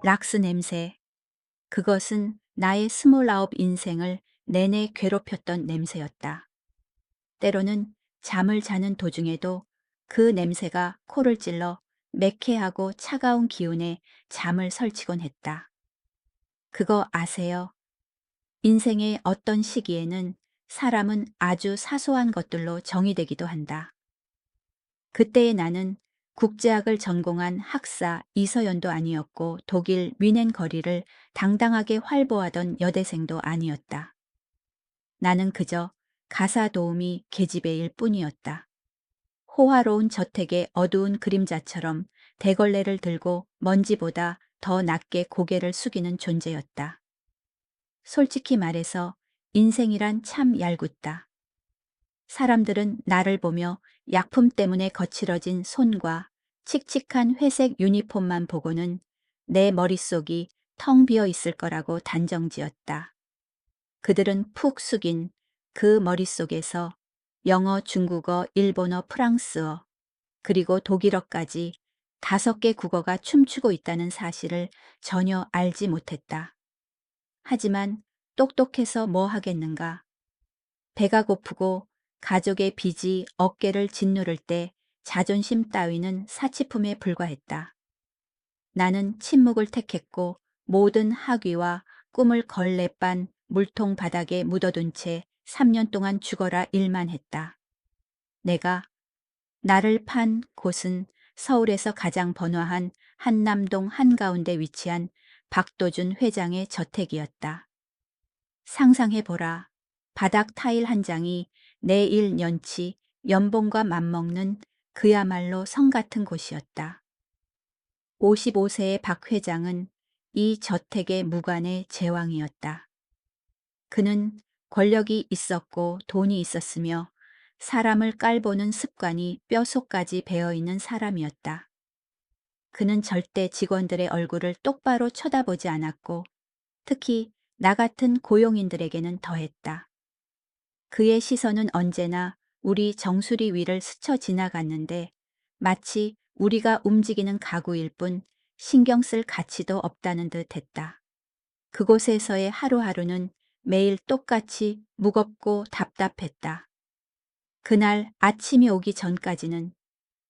락스 냄새. 그것은 나의 29 인생을 내내 괴롭혔던 냄새였다. 때로는 잠을 자는 도중에도 그 냄새가 코를 찔러 매캐하고 차가운 기운에 잠을 설치곤 했다. 그거 아세요? 인생의 어떤 시기에는 사람은 아주 사소한 것들로 정의되기도 한다. 그때의 나는 국제학을 전공한 학사 이서연도 아니었고 독일 뮌헨 거리를 당당하게 활보하던 여대생도 아니었다. 나는 그저 가사 도우미 계집애일 뿐이었다. 호화로운 저택의 어두운 그림자처럼 대걸레를 들고 먼지보다 더 낮게 고개를 숙이는 존재였다. 솔직히 말해서 인생이란 참 얄궂다. 사람들은 나를 보며 약품 때문에 거칠어진 손과 칙칙한 회색 유니폼만 보고는 내 머릿속이 텅 비어 있을 거라고 단정지었다. 그들은 푹 숙인 그 머릿속에서 영어, 중국어, 일본어, 프랑스어, 그리고 독일어까지 5개 국어가 춤추고 있다는 사실을 전혀 알지 못했다. 하지만 똑똑해서 뭐 하겠는가. 배가 고프고 가족의 빚이 어깨를 짓누를 때 자존심 따위는 사치품에 불과했다. 나는 침묵을 택했고 모든 학위와 꿈을 걸레반 물통 바닥에 묻어둔 채 3년 동안 죽어라 일만 했다. 내가 나를 판 곳은 서울에서 가장 번화한 한남동 한가운데 위치한 박도준 회장의 저택이었다. 상상해보라. 바닥 타일 한 장이 내일 년치 연봉과 맞먹는 그야말로 성 같은 곳이었다. 55세의 박 회장은 이 저택의 무관의 제왕이었다. 그는 권력이 있었고 돈이 있었으며 사람을 깔보는 습관이 뼛속까지 배어있는 사람이었다. 그는 절대 직원들의 얼굴을 똑바로 쳐다보지 않았고 특히 나 같은 고용인들에게는 더했다. 그의 시선은 언제나 우리 정수리 위를 스쳐 지나갔는데 마치 우리가 움직이는 가구일 뿐 신경 쓸 가치도 없다는 듯 했다. 그곳에서의 하루하루는 매일 똑같이 무겁고 답답했다. 그날 아침이 오기 전까지는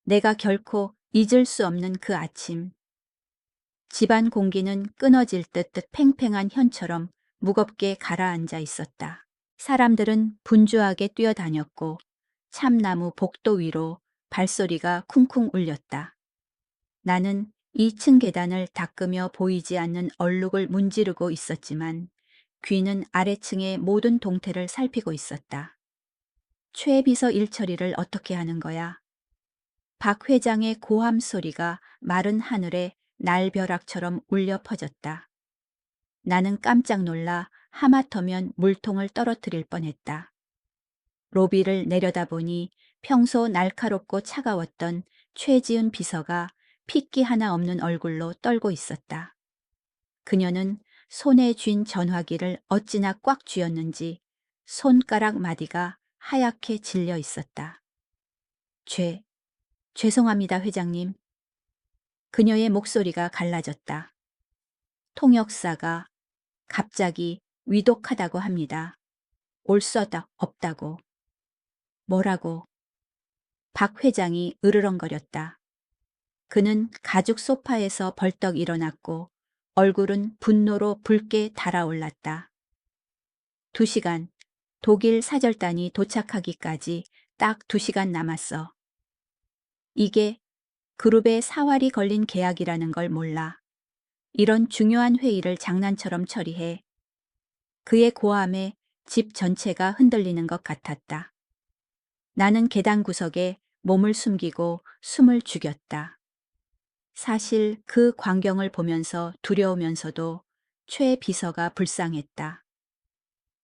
내가 결코 잊을 수 없는 그 아침. 집안 공기는 끊어질 듯 팽팽한 현처럼 무겁게 가라앉아 있었다. 사람들은 분주하게 뛰어다녔고 참나무 복도 위로 발소리가 쿵쿵 울렸다. 나는 2층 계단을 닦으며 보이지 않는 얼룩을 문지르고 있었지만 귀는 아래층의 모든 동태를 살피고 있었다. 최 비서 일처리를 어떻게 하는 거야? 박 회장의 고함 소리가 마른 하늘에 날벼락처럼 울려 퍼졌다. 나는 깜짝 놀라 하마터면 물통을 떨어뜨릴 뻔했다. 로비를 내려다보니 평소 날카롭고 차가웠던 최지은 비서가 핏기 하나 없는 얼굴로 떨고 있었다. 그녀는 손에 쥔 전화기를 어찌나 꽉 쥐었는지 손가락 마디가 하얗게 질려 있었다. 죄송합니다, 회장님. 그녀의 목소리가 갈라졌다. 통역사가 갑자기 위독하다고 합니다. 올 수 없다고. 뭐라고? 박 회장이 으르렁거렸다. 그는 가죽 소파에서 벌떡 일어났고 얼굴은 분노로 붉게 달아올랐다. 2시간, 독일 사절단이 도착하기까지 딱 2시간 남았어. 이게 그룹의 사활이 걸린 계약이라는 걸 몰라. 이런 중요한 회의를 장난처럼 처리해. 그의 고함에 집 전체가 흔들리는 것 같았다. 나는 계단 구석에 몸을 숨기고 숨을 죽였다. 사실 그 광경을 보면서 두려우면서도 최 비서가 불쌍했다.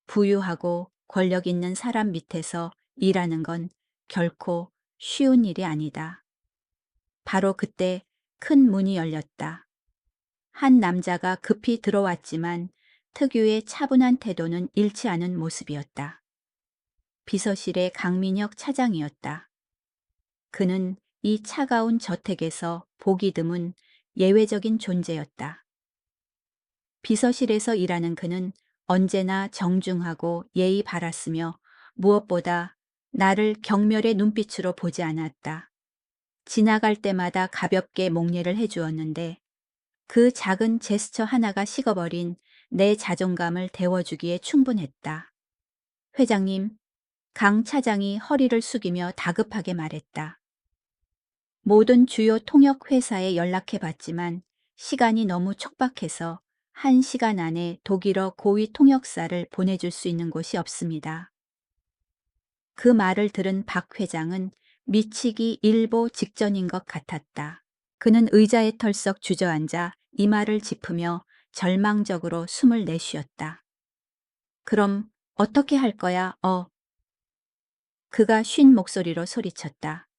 부유하고 권력 있는 사람 밑에서 일하는 건 결코 쉬운 일이 아니다. 바로 그때 큰 문이 열렸다. 한 남자가 급히 들어왔지만 특유의 차분한 태도는 잃지 않은 모습이었다. 비서실의 강민혁 차장이었다. 그는 이 차가운 저택에서 보기 드문 예외적인 존재였다. 비서실에서 일하는 그는 언제나 정중하고 예의 바랐으며 무엇보다 나를 경멸의 눈빛으로 보지 않았다. 지나갈 때마다 가볍게 목례를 해주었는데 그 작은 제스처 하나가 식어버린 내 자존감을 데워주기에 충분했다. 회장님, 강 차장이 허리를 숙이며 다급하게 말했다. 모든 주요 통역 회사에 연락해 봤지만 시간이 너무 촉박해서 1시간 안에 독일어 고위 통역사를 보내줄 수 있는 곳이 없습니다. 그 말을 들은 박 회장은 미치기 일보 직전인 것 같았다. 그는 의자에 털썩 주저앉아 이마를 짚으며 절망적으로 숨을 내쉬었다. 그럼 어떻게 할 거야, 그가 쉰 목소리로 소리쳤다.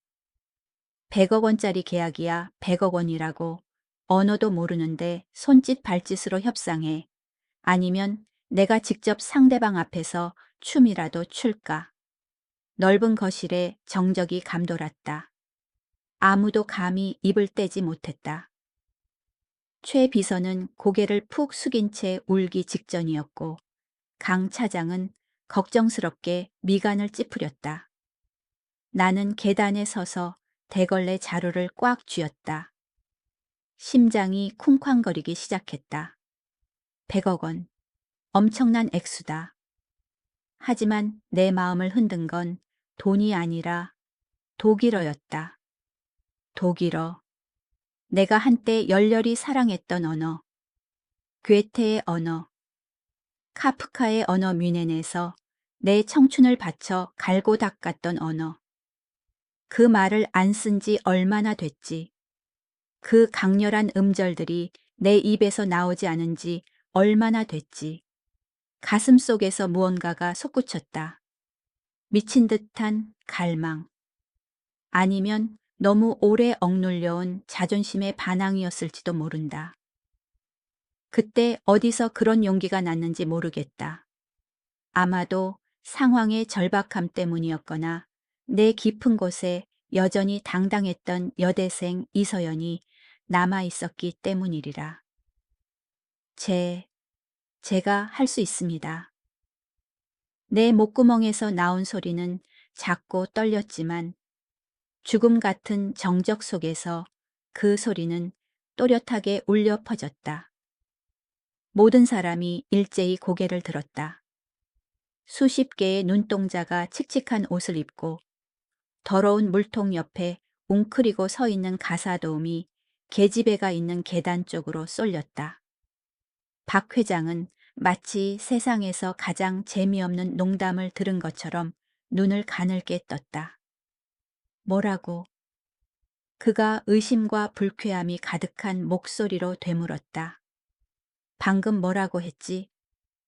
100억 원짜리 계약이야 100억 원이라고. 언어도 모르는데 손짓 발짓으로 협상해. 아니면 내가 직접 상대방 앞에서 춤이라도 출까. 넓은 거실에 정적이 감돌았다. 아무도 감히 입을 떼지 못했다. 최 비서는 고개를 푹 숙인 채 울기 직전이었고 강 차장은 걱정스럽게 미간을 찌푸렸다. 나는 계단에 서서 대걸레 자루를 꽉 쥐었다. 심장이 쿵쾅거리기 시작했다. 100억 원. 엄청난 액수다. 하지만 내 마음을 흔든 건 돈이 아니라 독일어였다. 독일어. 내가 한때 열렬히 사랑했던 언어. 괴테의 언어. 카프카의 언어 뮌헨에서 내 청춘을 바쳐 갈고 닦았던 언어. 그 말을 안 쓴 지 얼마나 됐지. 그 강렬한 음절들이 내 입에서 나오지 않은 지 얼마나 됐지. 가슴 속에서 무언가가 솟구쳤다. 미친 듯한 갈망. 아니면 너무 오래 억눌려온 자존심의 반항이었을지도 모른다. 그때 어디서 그런 용기가 났는지 모르겠다. 아마도 상황의 절박함 때문이었거나 내 깊은 곳에 여전히 당당했던 여대생 이서연이 남아 있었기 때문이리라. 제가 할 수 있습니다. 내 목구멍에서 나온 소리는 작고 떨렸지만 죽음 같은 정적 속에서 그 소리는 또렷하게 울려 퍼졌다. 모든 사람이 일제히 고개를 들었다. 수십 개의 눈동자가 칙칙한 옷을 입고 더러운 물통 옆에 웅크리고 서 있는 가사도우미 계집애가 있는 계단 쪽으로 쏠렸다. 박 회장은 마치 세상에서 가장 재미없는 농담을 들은 것처럼 눈을 가늘게 떴다. 뭐라고? 그가 의심과 불쾌함이 가득한 목소리로 되물었다. 방금 뭐라고 했지?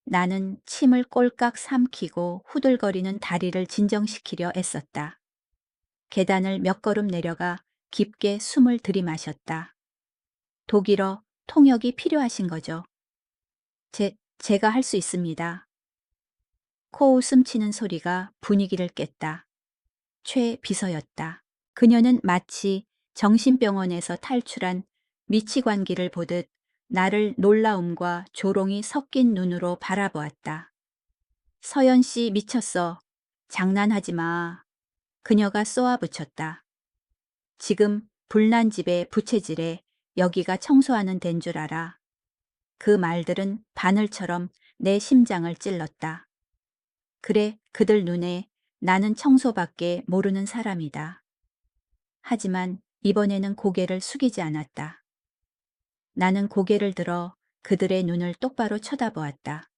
나는 침을 꼴깍 삼키고 후들거리는 다리를 진정시키려 애썼다. 계단을 몇 걸음 내려가 깊게 숨을 들이마셨다. 독일어 통역이 필요하신 거죠? 제가 할 수 있습니다. 코웃음 치는 소리가 분위기를 깼다. 최 비서였다. 그녀는 마치 정신병원에서 탈출한 미치광기를 보듯 나를 놀라움과 조롱이 섞인 눈으로 바라보았다. 서연 씨 미쳤어. 장난하지 마. 그녀가 쏘아붙였다. 지금 불난 집의 부채질에 여기가 청소하는 데인 줄 알아. 그 말들은 바늘처럼 내 심장을 찔렀다. 그래, 그들 눈에 나는 청소밖에 모르는 사람이다. 하지만 이번에는 고개를 숙이지 않았다. 나는 고개를 들어 그들의 눈을 똑바로 쳐다보았다.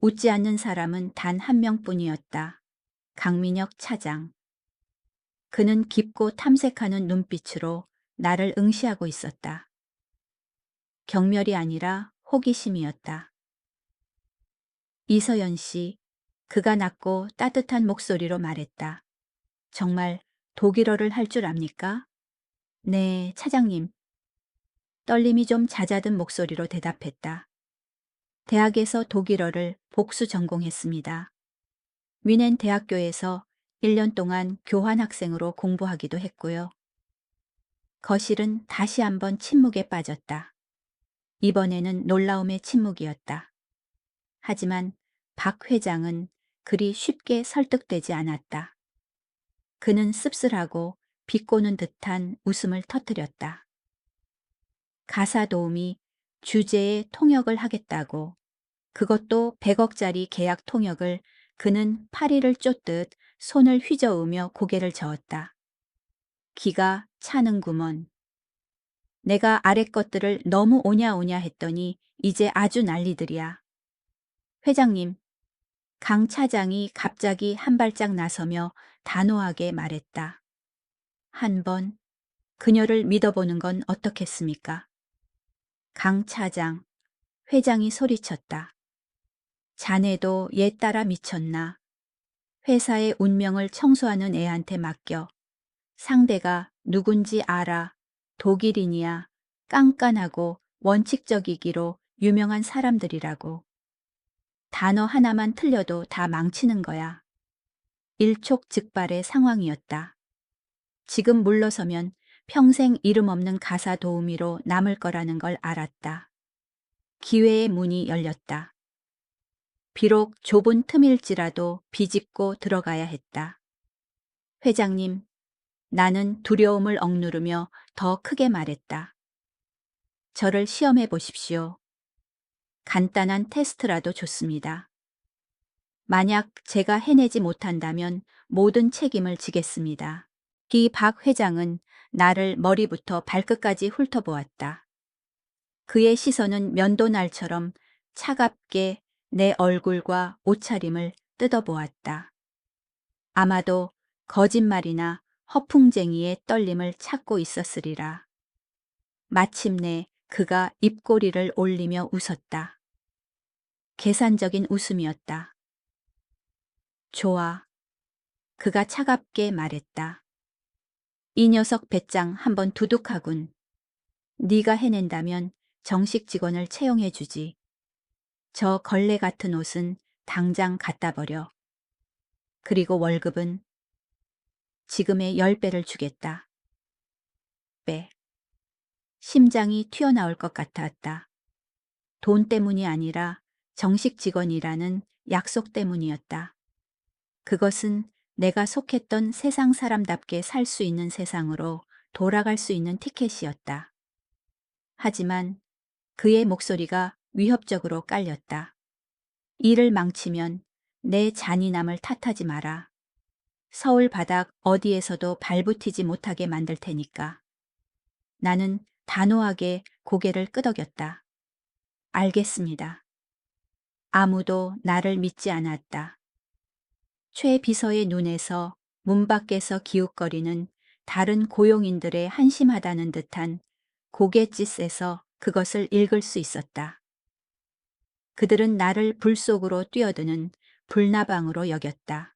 웃지 않는 사람은 단 한 명뿐이었다. 강민혁 차장. 그는 깊고 탐색하는 눈빛으로 나를 응시하고 있었다. 경멸이 아니라 호기심이었다. 이서연 씨, 그가 낮고 따뜻한 목소리로 말했다. 정말 독일어를 할 줄 압니까? 네, 차장님. 떨림이 좀 잦아든 목소리로 대답했다. 대학에서 독일어를 복수 전공했습니다. 뮌헨 대학교에서 1년 동안 교환학생으로 공부하기도 했고요. 거실은 다시 한번 침묵에 빠졌다. 이번에는 놀라움의 침묵이었다. 하지만 박 회장은 그리 쉽게 설득되지 않았다. 그는 씁쓸하고 비꼬는 듯한 웃음을 터뜨렸다. 가사 도우미 주제에 통역을 하겠다고, 그것도 100억짜리 계약 통역을. 그는 파리를 쫓듯 손을 휘저으며 고개를 저었다. 기가 차는구먼. 내가 아래 것들을 너무 오냐오냐 했더니 이제 아주 난리들이야. 회장님, 강 차장이 갑자기 한 발짝 나서며 단호하게 말했다. 한번 그녀를 믿어보는 건 어떻겠습니까? 강 차장, 회장이 소리쳤다. 자네도 얘 따라 미쳤나? 회사의 운명을 청소하는 애한테 맡겨. 상대가 누군지 알아. 독일인이야. 깐깐하고 원칙적이기로 유명한 사람들이라고. 단어 하나만 틀려도 다 망치는 거야. 일촉즉발의 상황이었다. 지금 물러서면 평생 이름 없는 가사 도우미로 남을 거라는 걸 알았다. 기회의 문이 열렸다. 비록 좁은 틈일지라도 비집고 들어가야 했다. 회장님, 나는 두려움을 억누르며 더 크게 말했다. 저를 시험해 보십시오. 간단한 테스트라도 좋습니다. 만약 제가 해내지 못한다면 모든 책임을 지겠습니다. 이 박 회장은 나를 머리부터 발끝까지 훑어보았다. 그의 시선은 면도날처럼 차갑게 내 얼굴과 옷차림을 뜯어보았다. 아마도 거짓말이나 허풍쟁이의 떨림을 찾고 있었으리라. 마침내 그가 입꼬리를 올리며 웃었다. 계산적인 웃음이었다. 좋아. 그가 차갑게 말했다. 이 녀석 배짱 한번 두둑하군. 네가 해낸다면 정식 직원을 채용해 주지. 저 걸레 같은 옷은 당장 갖다 버려. 그리고 월급은 지금의 10배를 주겠다. 빼. 심장이 튀어나올 것 같았다. 돈 때문이 아니라 정식 직원이라는 약속 때문이었다. 그것은 내가 속했던 세상 사람답게 살 수 있는 세상으로 돌아갈 수 있는 티켓이었다. 하지만 그의 목소리가 위협적으로 깔렸다. 일을 망치면 내 잔인함을 탓하지 마라. 서울 바닥 어디에서도 발붙이지 못하게 만들 테니까. 나는 단호하게 고개를 끄덕였다. 알겠습니다. 아무도 나를 믿지 않았다. 최 비서의 눈에서 문 밖에서 기웃거리는 다른 고용인들의 한심하다는 듯한 고갯짓에서 그것을 읽을 수 있었다. 그들은 나를 불 속으로 뛰어드는 불나방으로 여겼다.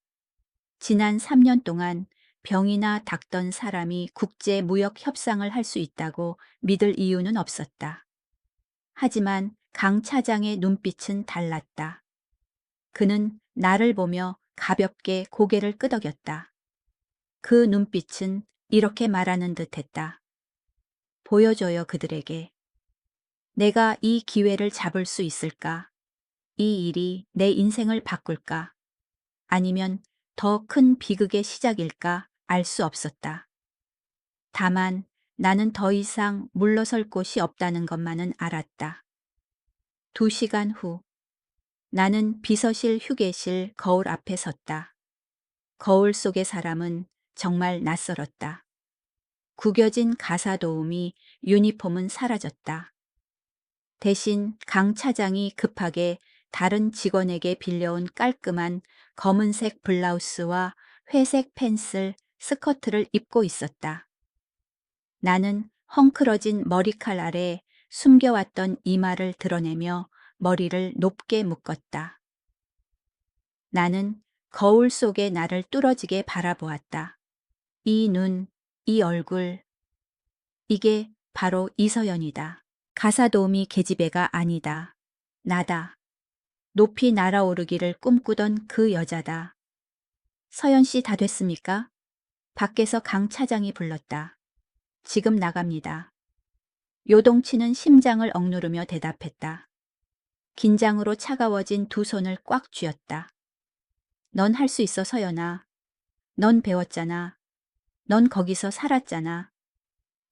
지난 3년 동안 병이나 닦던 사람이 국제 무역 협상을 할 수 있다고 믿을 이유는 없었다. 하지만 강 차장의 눈빛은 달랐다. 그는 나를 보며 가볍게 고개를 끄덕였다. 그 눈빛은 이렇게 말하는 듯했다. 보여줘요 그들에게. 내가 이 기회를 잡을 수 있을까? 이 일이 내 인생을 바꿀까? 아니면 더 큰 비극의 시작일까? 알 수 없었다. 다만 나는 더 이상 물러설 곳이 없다는 것만은 알았다. 2시간 후 나는 비서실 휴게실 거울 앞에 섰다. 거울 속의 사람은 정말 낯설었다. 구겨진 가사 도우미 유니폼은 사라졌다. 대신 강 차장이 급하게 다른 직원에게 빌려온 깔끔한 검은색 블라우스와 회색 펜슬 스커트를 입고 있었다. 나는 헝클어진 머리칼 아래 숨겨왔던 이마를 드러내며 머리를 높게 묶었다. 나는 거울 속의 나를 뚫어지게 바라보았다. 이 눈, 이 얼굴, 이게 바로 이서연이다. 가사도우미 계집애가 아니다. 나다. 높이 날아오르기를 꿈꾸던 그 여자다. 서연 씨 다 됐습니까? 밖에서 강 차장이 불렀다. 지금 나갑니다. 요동치는 심장을 억누르며 대답했다. 긴장으로 차가워진 두 손을 꽉 쥐었다. 넌 할 수 있어, 서연아. 넌 배웠잖아. 넌 거기서 살았잖아.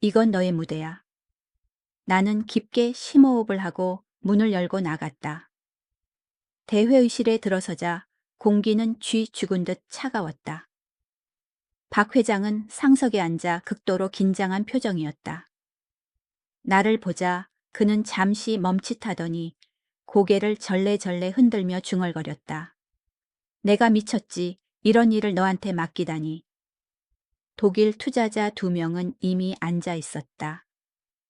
이건 너의 무대야. 나는 깊게 심호흡을 하고 문을 열고 나갔다. 대회의실에 들어서자 공기는 쥐 죽은 듯 차가웠다. 박 회장은 상석에 앉아 극도로 긴장한 표정이었다. 나를 보자 그는 잠시 멈칫하더니 고개를 절레절레 흔들며 중얼거렸다. 내가 미쳤지. 이런 일을 너한테 맡기다니. 독일 투자자 2명은 이미 앉아 있었다.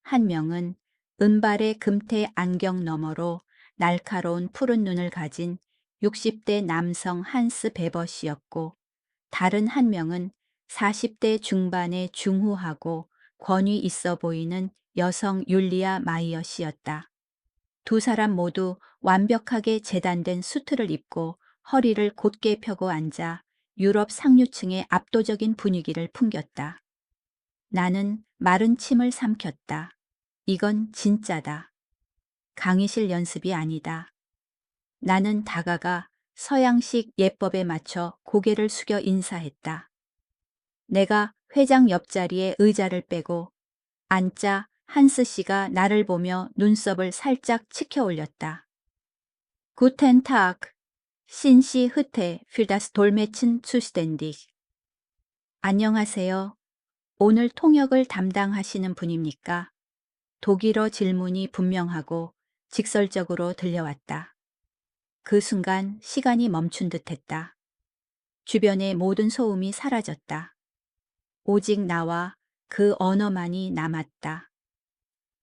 한 명은 은발의 금태 안경 너머로 날카로운 푸른 눈을 가진 60대 남성 한스 베버 씨였고, 다른 한 명은 40대 중반의 중후하고 권위 있어 보이는 여성 율리아 마이어 씨였다. 두 사람 모두 완벽하게 재단된 수트를 입고 허리를 곧게 펴고 앉아 유럽 상류층의 압도적인 분위기를 풍겼다. 나는 마른 침을 삼켰다. 이건 진짜다. 강의실 연습이 아니다. 나는 다가가 서양식 예법에 맞춰 고개를 숙여 인사했다. 내가 회장 옆자리에 의자를 빼고 앉자 한스 씨가 나를 보며 눈썹을 살짝 치켜 올렸다. Guten Tag, sind Sie heute für das Dolmetschen zuständig? 안녕하세요. 오늘 통역을 담당하시는 분입니까? 독일어 질문이 분명하고 직설적으로 들려왔다. 그 순간 시간이 멈춘 듯했다. 주변의 모든 소음이 사라졌다. 오직 나와 그 언어만이 남았다.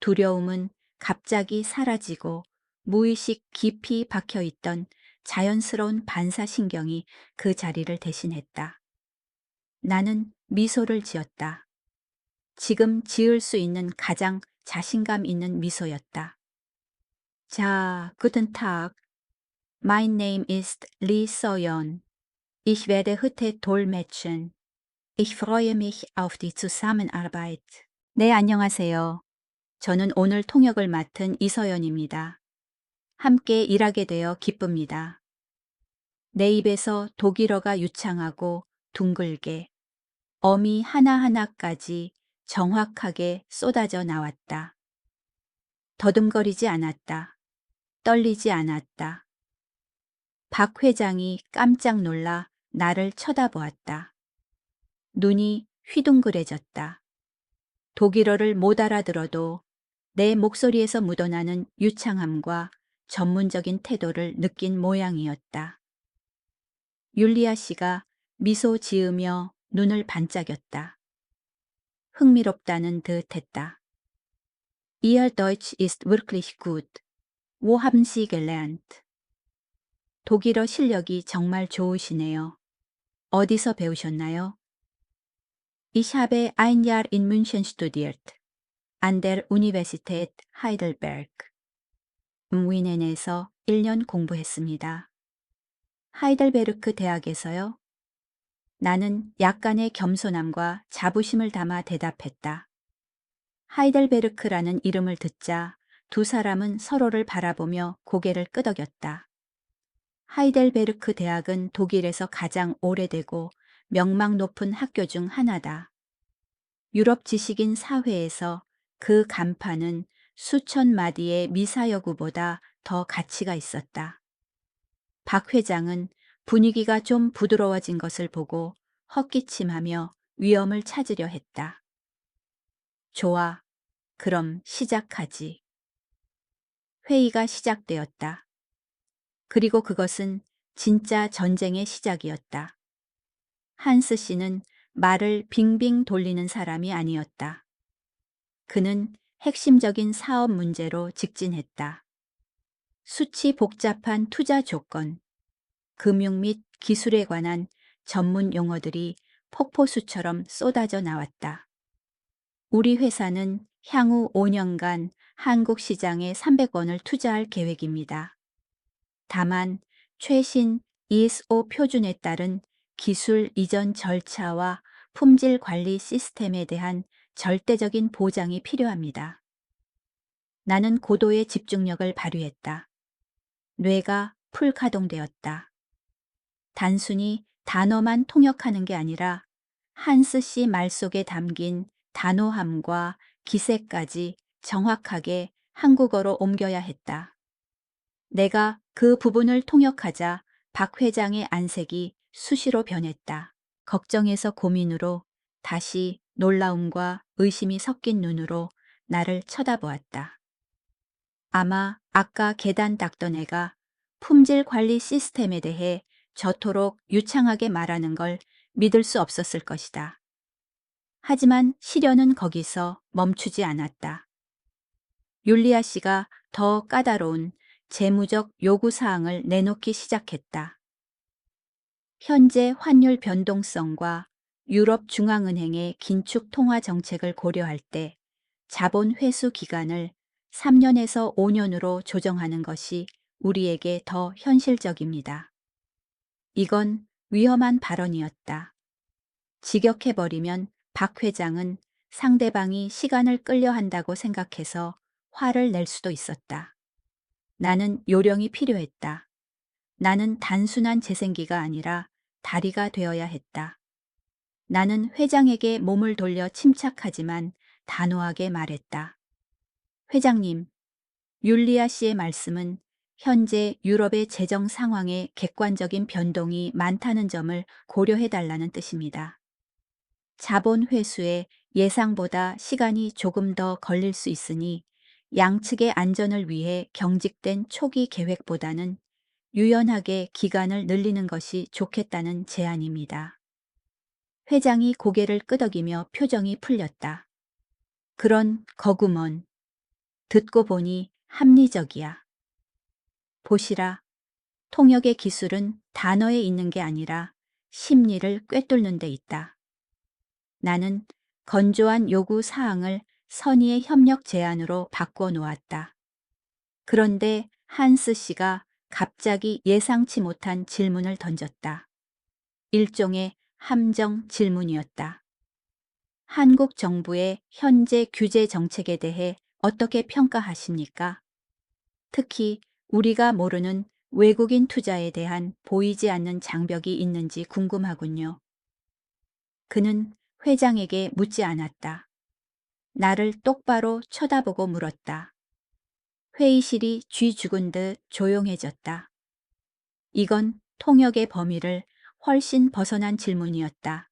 두려움은 갑자기 사라지고 무의식 깊이 박혀있던 자연스러운 반사신경이 그 자리를 대신했다. 나는 미소를 지었다. 지금 지을 수 있는 가장 자신감 있는 미소였다. 자, guten Tag. Mein Name ist Lee So-yeon. Ich werde heute dolmetschen. Ich freue mich auf die Zusammenarbeit. 네, 안녕하세요. 저는 오늘 통역을 맡은 이서연입니다. 함께 일하게 되어 기쁩니다. 내 입에서 독일어가 유창하고 둥글게 어미 하나하나까지 정확하게 쏟아져 나왔다. 더듬거리지 않았다. 떨리지 않았다. 박 회장이 깜짝 놀라 나를 쳐다보았다. 눈이 휘둥그레졌다. 독일어를 못 알아들어도 내 목소리에서 묻어나는 유창함과 전문적인 태도를 느낀 모양이었다. 율리아 씨가 미소 지으며 눈을 반짝였다. 흥미롭다는 듯 했다. Ihr Deutsch ist wirklich gut. Wo haben Sie gelernt? 독일어 실력이 정말 좋으시네요. 어디서 배우셨나요? Ich habe ein Jahr in München studiert. An der Universität Heidelberg. 뮌헨에서 1년 공부했습니다. 하이델베르크 대학에서요? 나는 약간의 겸손함과 자부심을 담아 대답했다. 하이델베르크라는 이름을 듣자 두 사람은 서로를 바라보며 고개를 끄덕였다. 하이델베르크 대학은 독일에서 가장 오래되고 명망 높은 학교 중 하나다. 유럽 지식인 사회에서 그 간판은 수천 마디의 미사여구보다 더 가치가 있었다. 박 회장은 분위기가 좀 부드러워진 것을 보고 헛기침하며 위엄을 찾으려 했다. 좋아. 그럼 시작하지. 회의가 시작되었다. 그리고 그것은 진짜 전쟁의 시작이었다. 한스 씨는 말을 빙빙 돌리는 사람이 아니었다. 그는 핵심적인 사업 문제로 직진했다. 수치 복잡한 투자 조건, 금융 및 기술에 관한 전문 용어들이 폭포수처럼 쏟아져 나왔다. 우리 회사는 향후 5년간 한국 시장에 300원을 투자할 계획입니다. 다만 최신 ESO 표준에 따른 기술 이전 절차와 품질 관리 시스템에 대한 절대적인 보장이 필요합니다. 나는 고도의 집중력을 발휘했다. 뇌가 풀 가동되었다. 단순히 단어만 통역하는 게 아니라 한스 씨 말 속에 담긴 단호함과 기세까지 정확하게 한국어로 옮겨야 했다. 내가 그 부분을 통역하자 박 회장의 안색이 수시로 변했다. 걱정에서 고민으로 다시 놀라움과 의심이 섞인 눈으로 나를 쳐다보았다. 아마 아까 계단 닦던 애가 품질 관리 시스템에 대해 저토록 유창하게 말하는 걸 믿을 수 없었을 것이다. 하지만 시련은 거기서 멈추지 않았다. 율리아 씨가 더 까다로운 재무적 요구사항을 내놓기 시작했다. 현재 환율 변동성과 유럽 중앙은행의 긴축 통화 정책을 고려할 때 자본 회수 기간을 3년에서 5년으로 조정하는 것이 우리에게 더 현실적입니다. 이건 위험한 발언이었다. 직역해버리면 박 회장은 상대방이 시간을 끌려 한다고 생각해서 화를 낼 수도 있었다. 나는 요령이 필요했다. 나는 단순한 재생기가 아니라 다리가 되어야 했다. 나는 회장에게 몸을 돌려 침착하지만 단호하게 말했다. 회장님, 율리아 씨의 말씀은 현재 유럽의 재정 상황에 객관적인 변동이 많다는 점을 고려해달라는 뜻입니다. 자본 회수에 예상보다 시간이 조금 더 걸릴 수 있으니 양측의 안전을 위해 경직된 초기 계획보다는 유연하게 기간을 늘리는 것이 좋겠다는 제안입니다. 회장이 고개를 끄덕이며 표정이 풀렸다. 그런 거구먼. 듣고 보니 합리적이야. 보시라. 통역의 기술은 단어에 있는 게 아니라 심리를 꿰뚫는 데 있다. 나는 건조한 요구 사항을 선의의 협력 제안으로 바꿔 놓았다. 그런데 한스 씨가 갑자기 예상치 못한 질문을 던졌다. 일종의 함정 질문이었다. 한국 정부의 현재 규제 정책에 대해 어떻게 평가하십니까? 특히 우리가 모르는 외국인 투자에 대한 보이지 않는 장벽이 있는지 궁금하군요. 그는 회장에게 묻지 않았다. 나를 똑바로 쳐다보고 물었다. 회의실이 쥐 죽은 듯 조용해졌다. 이건 통역의 범위를 훨씬 벗어난 질문이었다.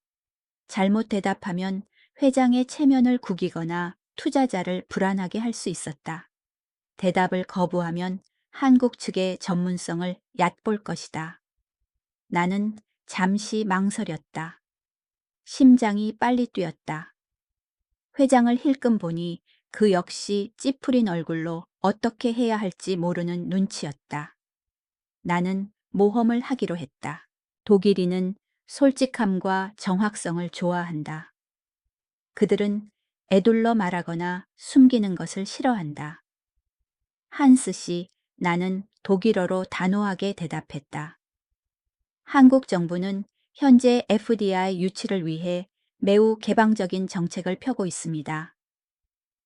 잘못 대답하면 회장의 체면을 구기거나 투자자를 불안하게 할 수 있었다. 대답을 거부하면 한국 측의 전문성을 얕볼 것이다. 나는 잠시 망설였다. 심장이 빨리 뛰었다. 회장을 힐끔 보니 그 역시 찌푸린 얼굴로 어떻게 해야 할지 모르는 눈치였다. 나는 모험을 하기로 했다. 독일인은 솔직함과 정확성을 좋아한다. 그들은 에둘러 말하거나 숨기는 것을 싫어한다. 한스 씨, 나는 독일어로 단호하게 대답했다. 한국 정부는 현재 FDI 유치를 위해 매우 개방적인 정책을 펴고 있습니다.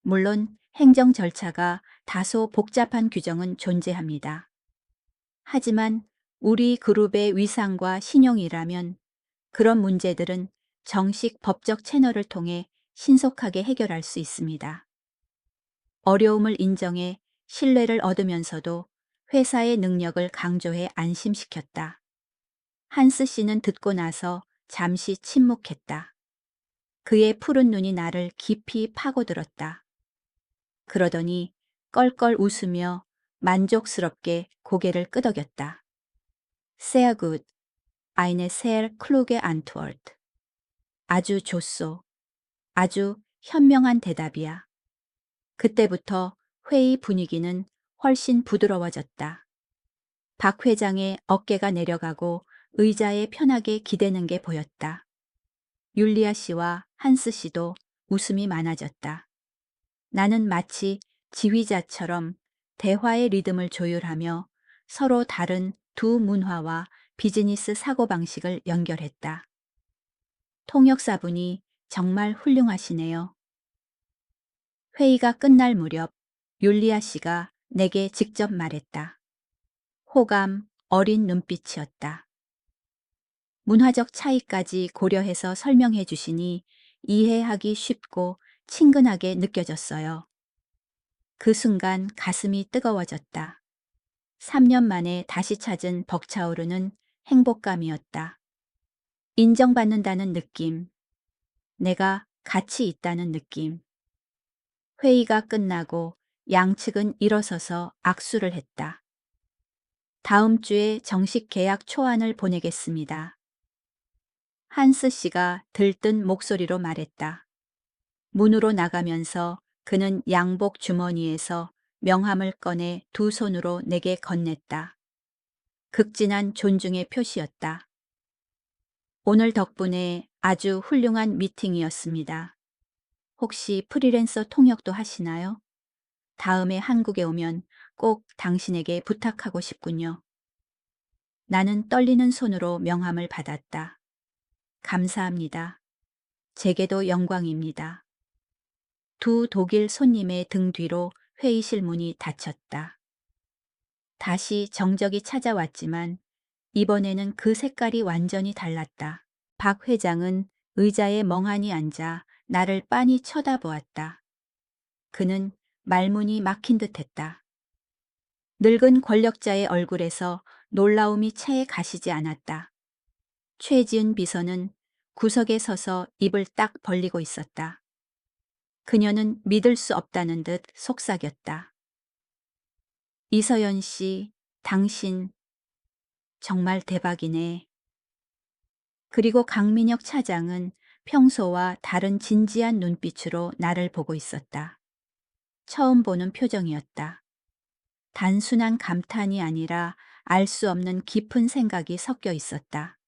물론 행정 절차가 다소 복잡한 규정은 존재합니다. 하지만 우리 그룹의 위상과 신용이라면 그런 문제들은 정식 법적 채널을 통해 신속하게 해결할 수 있습니다. 어려움을 인정해 신뢰를 얻으면서도 회사의 능력을 강조해 안심시켰다. 한스 씨는 듣고 나서 잠시 침묵했다. 그의 푸른 눈이 나를 깊이 파고들었다. 그러더니 껄껄 웃으며 만족스럽게 고개를 끄덕였다. Sehr gut. Eine sehr kluge Antwort. 아주 좋소. 아주 현명한 대답이야. 그때부터 회의 분위기는 훨씬 부드러워졌다. 박 회장의 어깨가 내려가고 의자에 편하게 기대는 게 보였다. 율리아 씨와 한스 씨도 웃음이 많아졌다. 나는 마치 지휘자처럼 대화의 리듬을 조율하며 서로 다른 두 문화와 비즈니스 사고방식을 연결했다. 통역사분이 정말 훌륭하시네요. 회의가 끝날 무렵 율리아 씨가 내게 직접 말했다. 호감, 어린 눈빛이었다. 문화적 차이까지 고려해서 설명해 주시니 이해하기 쉽고 친근하게 느껴졌어요. 그 순간 가슴이 뜨거워졌다. 3년 만에 다시 찾은 벅차오르는 행복감이었다. 인정받는다는 느낌, 내가 가치 있다는 느낌. 회의가 끝나고 양측은 일어서서 악수를 했다. 다음 주에 정식 계약 초안을 보내겠습니다. 한스 씨가 들뜬 목소리로 말했다. 문으로 나가면서 그는 양복 주머니에서 명함을 꺼내 두 손으로 내게 건넸다. 극진한 존중의 표시였다. 오늘 덕분에 아주 훌륭한 미팅이었습니다. 혹시 프리랜서 통역도 하시나요? 다음에 한국에 오면 꼭 당신에게 부탁하고 싶군요. 나는 떨리는 손으로 명함을 받았다. 감사합니다. 제게도 영광입니다. 두 독일 손님의 등 뒤로 회의실 문이 닫혔다. 다시 정적이 찾아왔지만 이번에는 그 색깔이 완전히 달랐다. 박 회장은 의자에 멍하니 앉아 나를 빤히 쳐다보았다. 그는 말문이 막힌 듯했다. 늙은 권력자의 얼굴에서 놀라움이 채 가시지 않았다. 최지은 비서는 구석에 서서 입을 딱 벌리고 있었다. 그녀는 믿을 수 없다는 듯 속삭였다. 이서연 씨, 당신 정말 대박이네. 그리고 강민혁 차장은 평소와 다른 진지한 눈빛으로 나를 보고 있었다. 처음 보는 표정이었다. 단순한 감탄이 아니라 알 수 없는 깊은 생각이 섞여 있었다.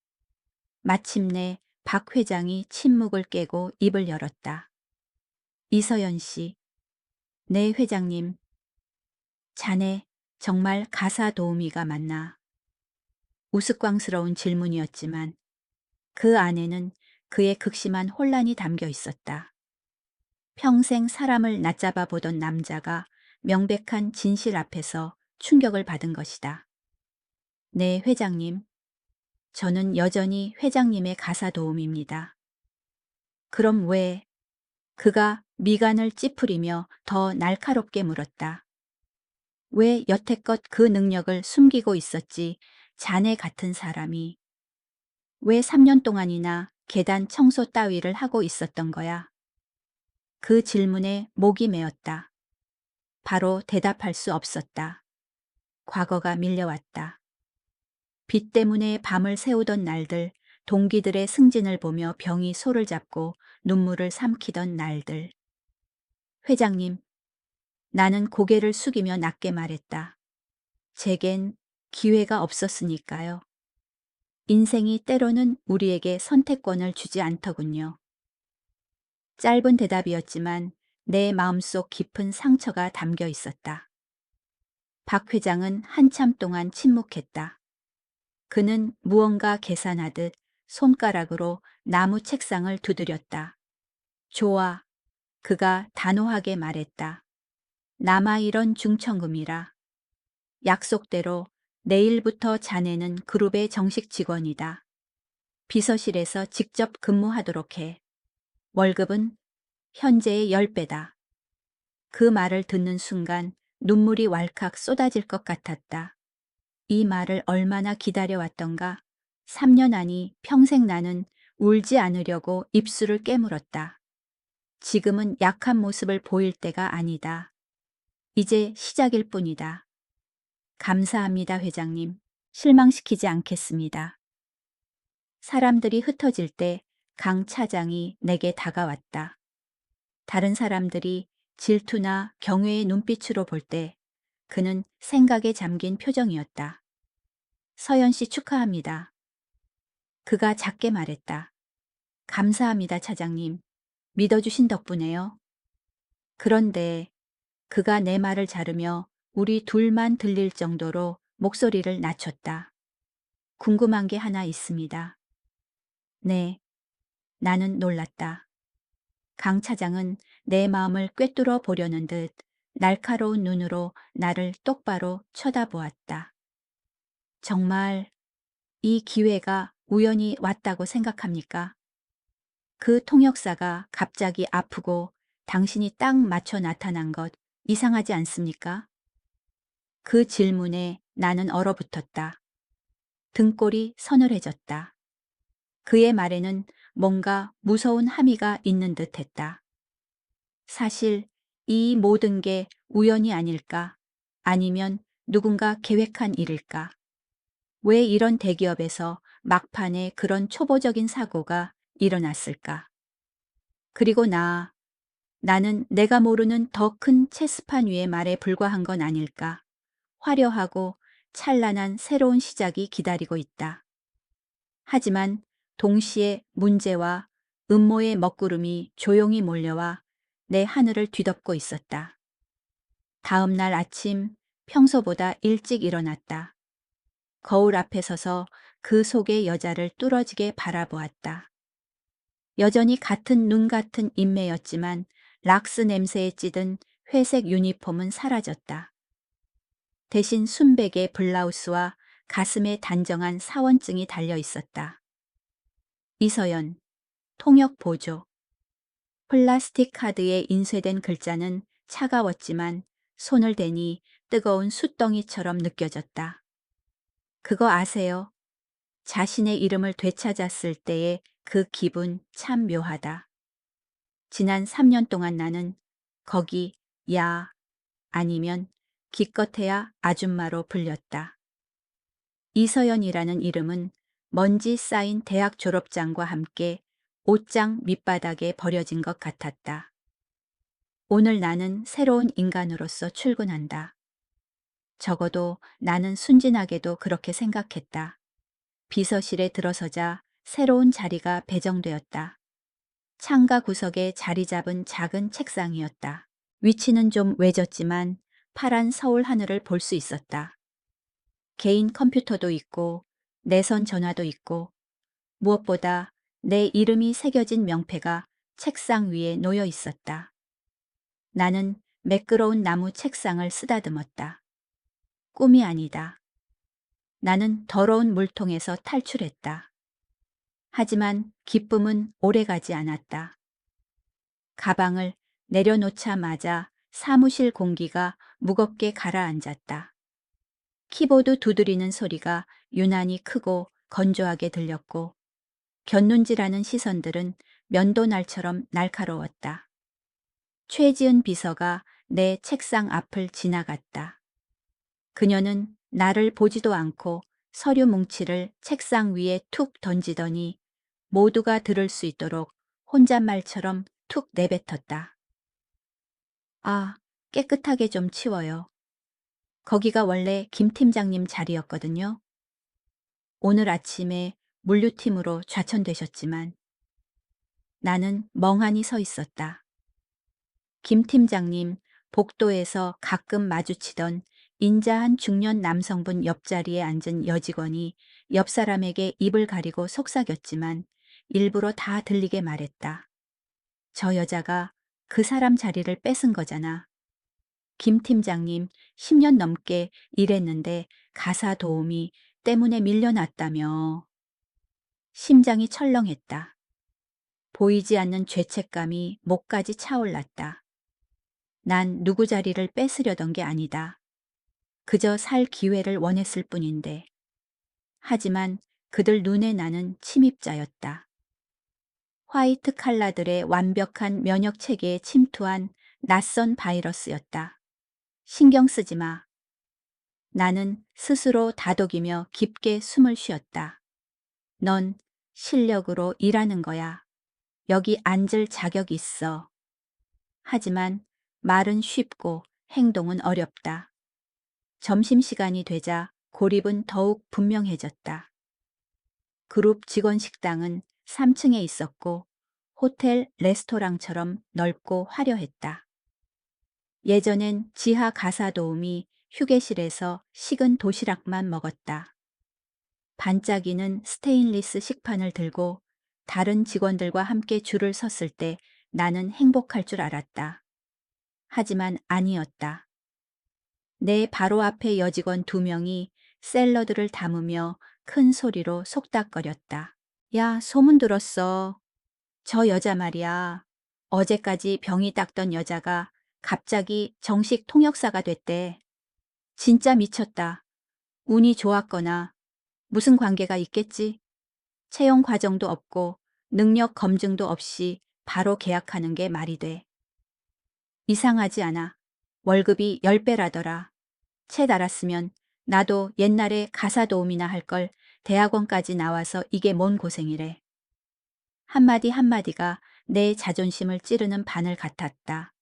마침내 박 회장이 침묵을 깨고 입을 열었다. 이서연 씨, 네 회장님, 자네 정말 가사 도우미가 맞나? 우스꽝스러운 질문이었지만 그 안에는 그의 극심한 혼란이 담겨 있었다. 평생 사람을 낮잡아 보던 남자가 명백한 진실 앞에서 충격을 받은 것이다. 네, 회장님. 저는 여전히 회장님의 가사 도우미입니다. 그럼 왜? 그가 미간을 찌푸리며 더 날카롭게 물었다. 왜 여태껏 그 능력을 숨기고 있었지, 자네 같은 사람이. 왜 3년 동안이나 계단 청소 따위를 하고 있었던 거야? 그 질문에 목이 메었다. 바로 대답할 수 없었다. 과거가 밀려왔다. 빚 때문에 밤을 새우던 날들, 동기들의 승진을 보며 병이 소를 잡고 눈물을 삼키던 날들. 회장님, 나는 고개를 숙이며 낮게 말했다. 제겐 기회가 없었으니까요. 인생이 때로는 우리에게 선택권을 주지 않더군요. 짧은 대답이었지만 내 마음속 깊은 상처가 담겨 있었다. 박 회장은 한참 동안 침묵했다. 그는 무언가 계산하듯 손가락으로 나무 책상을 두드렸다. 좋아. 그가 단호하게 말했다. 남아 이런 중천금이라. 약속대로 내일부터 자네는 그룹의 정식 직원이다. 비서실에서 직접 근무하도록 해. 월급은 현재의 10배다. 그 말을 듣는 순간 눈물이 왈칵 쏟아질 것 같았다. 이 말을 얼마나 기다려왔던가. 3년 아니 평생 나는 울지 않으려고 입술을 깨물었다. 지금은 약한 모습을 보일 때가 아니다. 이제 시작일 뿐이다. 감사합니다, 회장님. 실망시키지 않겠습니다. 사람들이 흩어질 때 강 차장이 내게 다가왔다. 다른 사람들이 질투나 경외의 눈빛으로 볼 때 그는 생각에 잠긴 표정이었다. 서연 씨 축하합니다. 그가 작게 말했다. 감사합니다, 차장님. 믿어주신 덕분에요. 그런데 그가 내 말을 자르며 우리 둘만 들릴 정도로 목소리를 낮췄다. 궁금한 게 하나 있습니다. 네, 나는 놀랐다. 강 차장은 내 마음을 꿰뚫어 보려는 듯 날카로운 눈으로 나를 똑바로 쳐다보았다. 정말 이 기회가 우연히 왔다고 생각합니까? 그 통역사가 갑자기 아프고 당신이 딱 맞춰 나타난 것 이상하지 않습니까? 그 질문에 나는 얼어붙었다. 등골이 서늘해졌다. 그의 말에는 뭔가 무서운 함의가 있는 듯 했다. 사실 이 모든 게 우연이 아닐까? 아니면 누군가 계획한 일일까? 왜 이런 대기업에서 막판에 그런 초보적인 사고가 일어났을까? 그리고 나는 내가 모르는 더 큰 체스판 위의 말에 불과한 건 아닐까? 화려하고 찬란한 새로운 시작이 기다리고 있다. 하지만 동시에 문제와 음모의 먹구름이 조용히 몰려와 내 하늘을 뒤덮고 있었다. 다음 날 아침 평소보다 일찍 일어났다. 거울 앞에 서서 그 속의 여자를 뚫어지게 바라보았다. 여전히 같은 눈 같은 인매였지만 락스 냄새에 찌든 회색 유니폼은 사라졌다. 대신 순백의 블라우스와 가슴에 단정한 사원증이 달려 있었다. 이서연, 통역 보조. 플라스틱 카드에 인쇄된 글자는 차가웠지만 손을 대니 뜨거운 숯덩이처럼 느껴졌다. 그거 아세요? 자신의 이름을 되찾았을 때의 그 기분 참 묘하다. 지난 3년 동안 나는 거기 야 아니면 기껏해야 아줌마로 불렸다. 이서연이라는 이름은 먼지 쌓인 대학 졸업장과 함께 옷장 밑바닥에 버려진 것 같았다. 오늘 나는 새로운 인간으로서 출근한다. 적어도 나는 순진하게도 그렇게 생각했다. 비서실에 들어서자 새로운 자리가 배정되었다. 창가 구석에 자리 잡은 작은 책상이었다. 위치는 좀 외졌지만 파란 서울 하늘을 볼 수 있었다. 개인 컴퓨터도 있고 내선 전화도 있고 무엇보다 내 이름이 새겨진 명패가 책상 위에 놓여 있었다. 나는 매끄러운 나무 책상을 쓰다듬었다. 꿈이 아니다. 나는 더러운 물통에서 탈출했다. 하지만 기쁨은 오래가지 않았다. 가방을 내려놓자마자 사무실 공기가 무겁게 가라앉았다. 키보드 두드리는 소리가 유난히 크고 건조하게 들렸고 곁눈질하는 시선들은 면도날처럼 날카로웠다. 최지은 비서가 내 책상 앞을 지나갔다. 그녀는 나를 보지도 않고 서류 뭉치를 책상 위에 툭 던지더니 모두가 들을 수 있도록 혼잣말처럼 툭 내뱉었다. 아, 깨끗하게 좀 치워요. 거기가 원래 김 팀장님 자리였거든요. 오늘 아침에 물류팀으로 좌천되셨지만 나는 멍하니 서 있었다. 김 팀장님 복도에서 가끔 마주치던 인자한 중년 남성분 옆자리에 앉은 여직원이 옆 사람에게 입을 가리고 속삭였지만 일부러 다 들리게 말했다. 저 여자가 그 사람 자리를 뺏은 거잖아. 김 팀장님 10년 넘게 일했는데 가사 도우미 때문에 밀려났다며. 심장이 철렁했다. 보이지 않는 죄책감이 목까지 차올랐다. 난 누구 자리를 뺏으려던 게 아니다. 그저 살 기회를 원했을 뿐인데. 하지만 그들 눈에 나는 침입자였다. 화이트 칼라들의 완벽한 면역 체계에 침투한 낯선 바이러스였다. 신경 쓰지 마. 나는 스스로 다독이며 깊게 숨을 쉬었다. 넌 실력으로 일하는 거야. 여기 앉을 자격 있어. 하지만 말은 쉽고 행동은 어렵다. 점심시간이 되자 고립은 더욱 분명해졌다. 그룹 직원 식당은 3층에 있었고 호텔 레스토랑처럼 넓고 화려했다. 예전엔 지하 가사 도우미 휴게실에서 식은 도시락만 먹었다. 반짝이는 스테인리스 식판을 들고 다른 직원들과 함께 줄을 섰을 때 나는 행복할 줄 알았다. 하지만 아니었다. 내 바로 앞에 여직원 두 명이 샐러드를 담으며 큰 소리로 속닥거렸다. 야, 소문 들었어. 저 여자 말이야. 어제까지 병이 닦던 여자가 갑자기 정식 통역사가 됐대. 진짜 미쳤다. 운이 좋았거나 무슨 관계가 있겠지? 채용 과정도 없고 능력 검증도 없이 바로 계약하는 게 말이 돼. 이상하지 않아. 월급이 10배라더라. 채 달았으면 나도 옛날에 가사 도우미나 할 걸 대학원까지 나와서 이게 뭔 고생이래. 한마디 한마디가 내 자존심을 찌르는 바늘 같았다.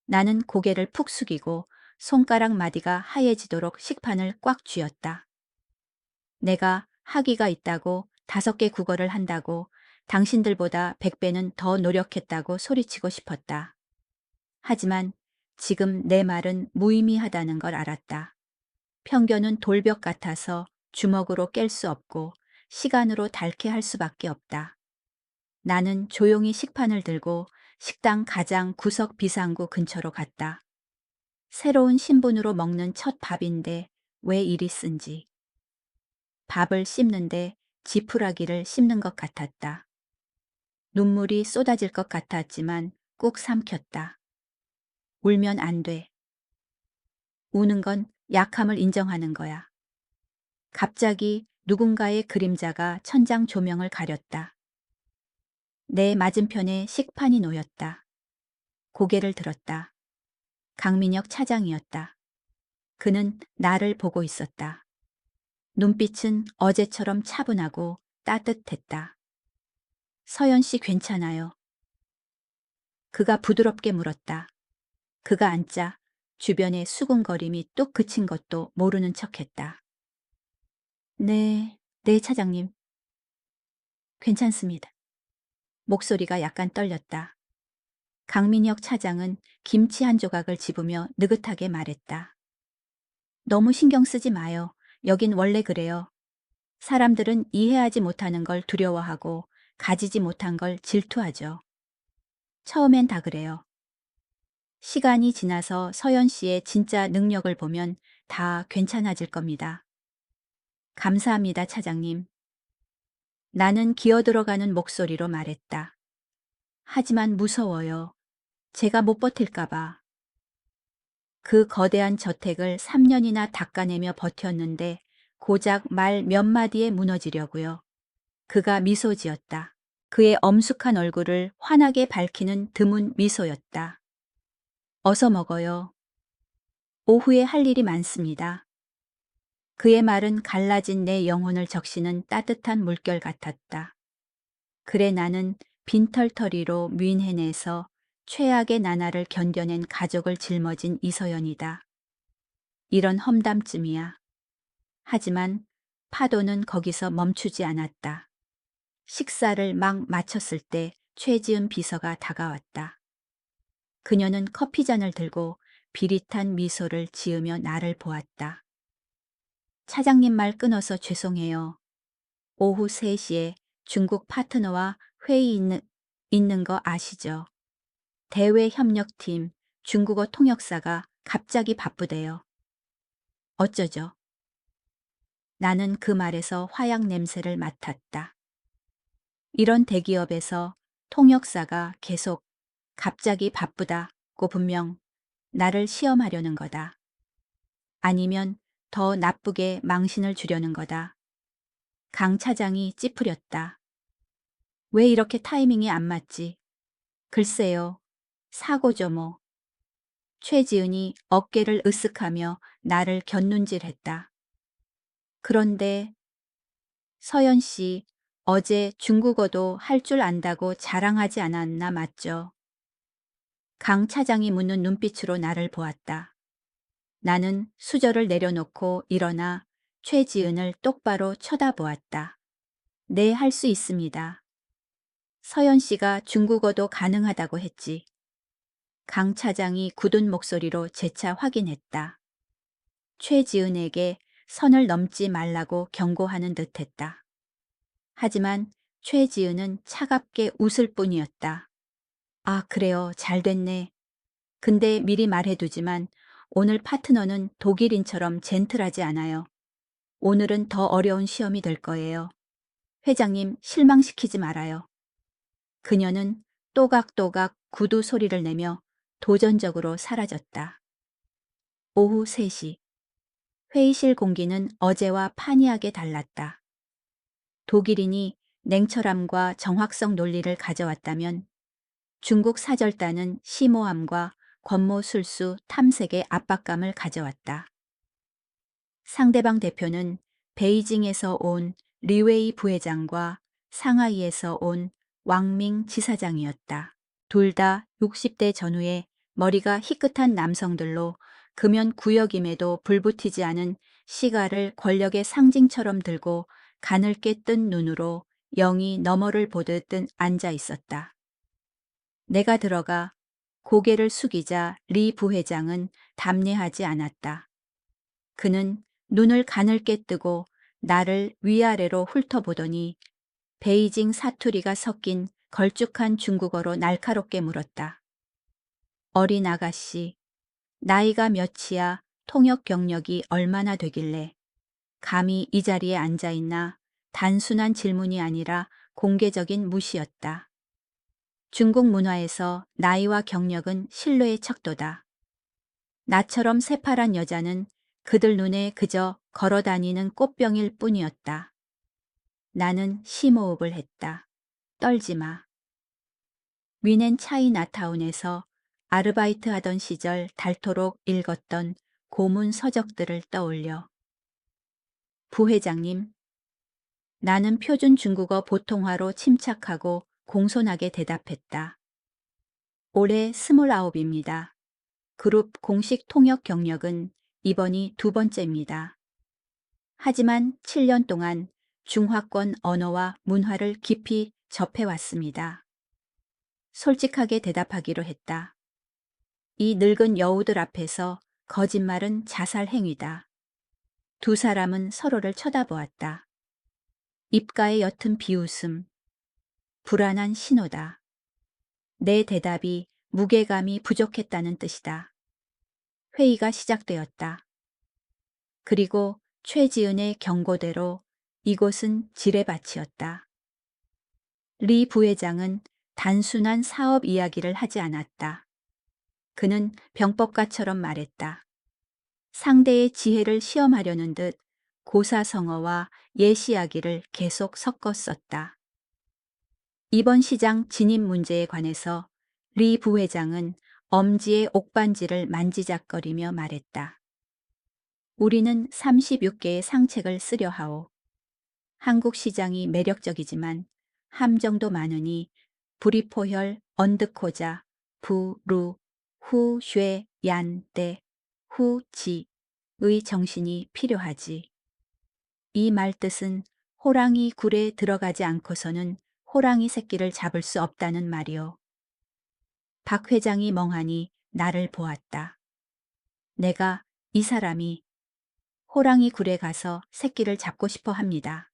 나는 고개를 푹 숙이고 손가락 마디가 하얘지도록 식판을 꽉 쥐었다. 내가 학위가 있다고 5개 국어를 한다고 당신들보다 100배는 더 노력했다고 소리치고 싶었다. 하지만 지금 내 말은 무의미하다는 걸 알았다. 편견은 돌벽 같아서 주먹으로 깰 수 없고 시간으로 닳게 할 수밖에 없다. 나는 조용히 식판을 들고 식당 가장 구석 비상구 근처로 갔다. 새로운 신분으로 먹는 첫 밥인데 왜 이리 쓴지. 밥을 씹는데 지푸라기를 씹는 것 같았다. 눈물이 쏟아질 것 같았지만 꾹 삼켰다. 울면 안 돼. 우는 건 약함을 인정하는 거야. 갑자기 누군가의 그림자가 천장 조명을 가렸다. 내 맞은편에 식판이 놓였다. 고개를 들었다. 강민혁 차장이었다. 그는 나를 보고 있었다. 눈빛은 어제처럼 차분하고 따뜻했다. 서연 씨 괜찮아요. 그가 부드럽게 물었다. 그가 앉자 주변의 수군거림이 뚝 그친 것도 모르는 척했다. 네, 네 차장님. 괜찮습니다. 목소리가 약간 떨렸다. 강민혁 차장은 김치 한 조각을 집으며 느긋하게 말했다. 너무 신경 쓰지 마요. 여긴 원래 그래요. 사람들은 이해하지 못하는 걸 두려워하고 가지지 못한 걸 질투하죠. 처음엔 다 그래요. 시간이 지나서 서연 씨의 진짜 능력을 보면 다 괜찮아질 겁니다. 감사합니다, 차장님. 나는 기어들어가는 목소리로 말했다. 하지만 무서워요. 제가 못 버틸까봐. 그 거대한 저택을 3년이나 닦아내며 버텼는데 고작 말 몇 마디에 무너지려고요. 그가 미소 지었다. 그의 엄숙한 얼굴을 환하게 밝히는 드문 미소였다. 어서 먹어요. 오후에 할 일이 많습니다. 그의 말은 갈라진 내 영혼을 적시는 따뜻한 물결 같았다. 그래 나는 빈털터리로 뮌헨에서 최악의 나날을 견뎌낸 가족을 짊어진 이서연이다. 이런 험담쯤이야. 하지만 파도는 거기서 멈추지 않았다. 식사를 막 마쳤을 때 최지은 비서가 다가왔다. 그녀는 커피잔을 들고 비릿한 미소를 지으며 나를 보았다. 차장님 말 끊어서 죄송해요. 오후 3시에 중국 파트너와 회의 있는 거 아시죠? 대외협력팀 중국어 통역사가 갑자기 바쁘대요. 어쩌죠? 나는 그 말에서 화약 냄새를 맡았다. 이런 대기업에서 통역사가 계속 갑자기 바쁘다고 분명 나를 시험하려는 거다. 아니면 더 나쁘게 망신을 주려는 거다. 강 차장이 찌푸렸다. 왜 이렇게 타이밍이 안 맞지? 글쎄요. 사고죠 뭐. 최지은이 어깨를 으쓱하며 나를 곁눈질했다. 그런데 서연 씨 어제 중국어도 할 줄 안다고 자랑하지 않았나 맞죠? 강 차장이 묻는 눈빛으로 나를 보았다. 나는 수저를 내려놓고 일어나 최지은을 똑바로 쳐다보았다. 네, 할 수 있습니다. 서연 씨가 중국어도 가능하다고 했지. 강 차장이 굳은 목소리로 재차 확인했다. 최지은에게 선을 넘지 말라고 경고하는 듯했다. 하지만 최지은은 차갑게 웃을 뿐이었다. 아, 그래요. 잘 됐네. 근데 미리 말해두지만 오늘 파트너는 독일인처럼 젠틀하지 않아요. 오늘은 더 어려운 시험이 될 거예요. 회장님, 실망시키지 말아요. 그녀는 또각또각 구두 소리를 내며 도전적으로 사라졌다. 오후 3시. 회의실 공기는 어제와 판이하게 달랐다. 독일인이 냉철함과 정확성 논리를 가져왔다면 중국 사절단은 심오함과 권모술수 탐색의 압박감을 가져왔다. 상대방 대표는 베이징에서 온 리웨이 부회장과 상하이에서 온 왕밍 지사장이었다. 둘 다 60대 전후에 머리가 희끗한 남성들로 금연 구역임에도 불붙이지 않은 시가를 권력의 상징처럼 들고 가늘게 뜬 눈으로 영이 너머를 보듯 앉아 있었다. 내가 들어가 고개를 숙이자 리 부회장은 답례하지 않았다. 그는 눈을 가늘게 뜨고 나를 위아래로 훑어보더니 베이징 사투리가 섞인 걸쭉한 중국어로 날카롭게 물었다. 어린 아가씨, 나이가 몇이야, 통역 경력이 얼마나 되길래 감히 이 자리에 앉아있나. 단순한 질문이 아니라 공개적인 무시였다. 중국 문화에서 나이와 경력은 신뢰의 척도다. 나처럼 새파란 여자는 그들 눈에 그저 걸어다니는 꽃병일 뿐이었다. 나는 심호흡을 했다. 떨지 마. 위넨 차이나타운에서 아르바이트 하던 시절 닳도록 읽었던 고문 서적들을 떠올려. 부회장님, 나는 표준 중국어 보통화로 침착하고 공손하게 대답했다. 올해 29입니다. 그룹 공식 통역 경력은 이번이 2번째입니다. 하지만 7년 동안 중화권 언어와 문화를 깊이 접해왔습니다. 솔직하게 대답하기로 했다. 이 늙은 여우들 앞에서 거짓말은 자살 행위다. 두 사람은 서로를 쳐다보았다. 입가의 옅은 비웃음, 불안한 신호다. 내 대답이 무게감이 부족했다는 뜻이다. 회의가 시작되었다. 그리고 최지은의 경고대로 이곳은 지뢰밭이었다. 리 부회장은 단순한 사업 이야기를 하지 않았다. 그는 병법가처럼 말했다. 상대의 지혜를 시험하려는 듯 고사성어와 예시이야기를 계속 섞어 썼다. 이번 시장 진입 문제에 관해서 리 부회장은 엄지의 옥반지를 만지작거리며 말했다. 우리는 36개의 상책을 쓰려 하오. 한국 시장이 매력적이지만 함정도 많으니 부리포혈, 언드코자, 부, 루, 후, 쉐, 얀, 떼, 후, 지의 정신이 필요하지. 이 말뜻은 호랑이 굴에 들어가지 않고서는 호랑이 새끼를 잡을 수 없다는 말이오. 박 회장이 멍하니 나를 보았다. 내가 이 사람이 호랑이 굴에 가서 새끼를 잡고 싶어 합니다.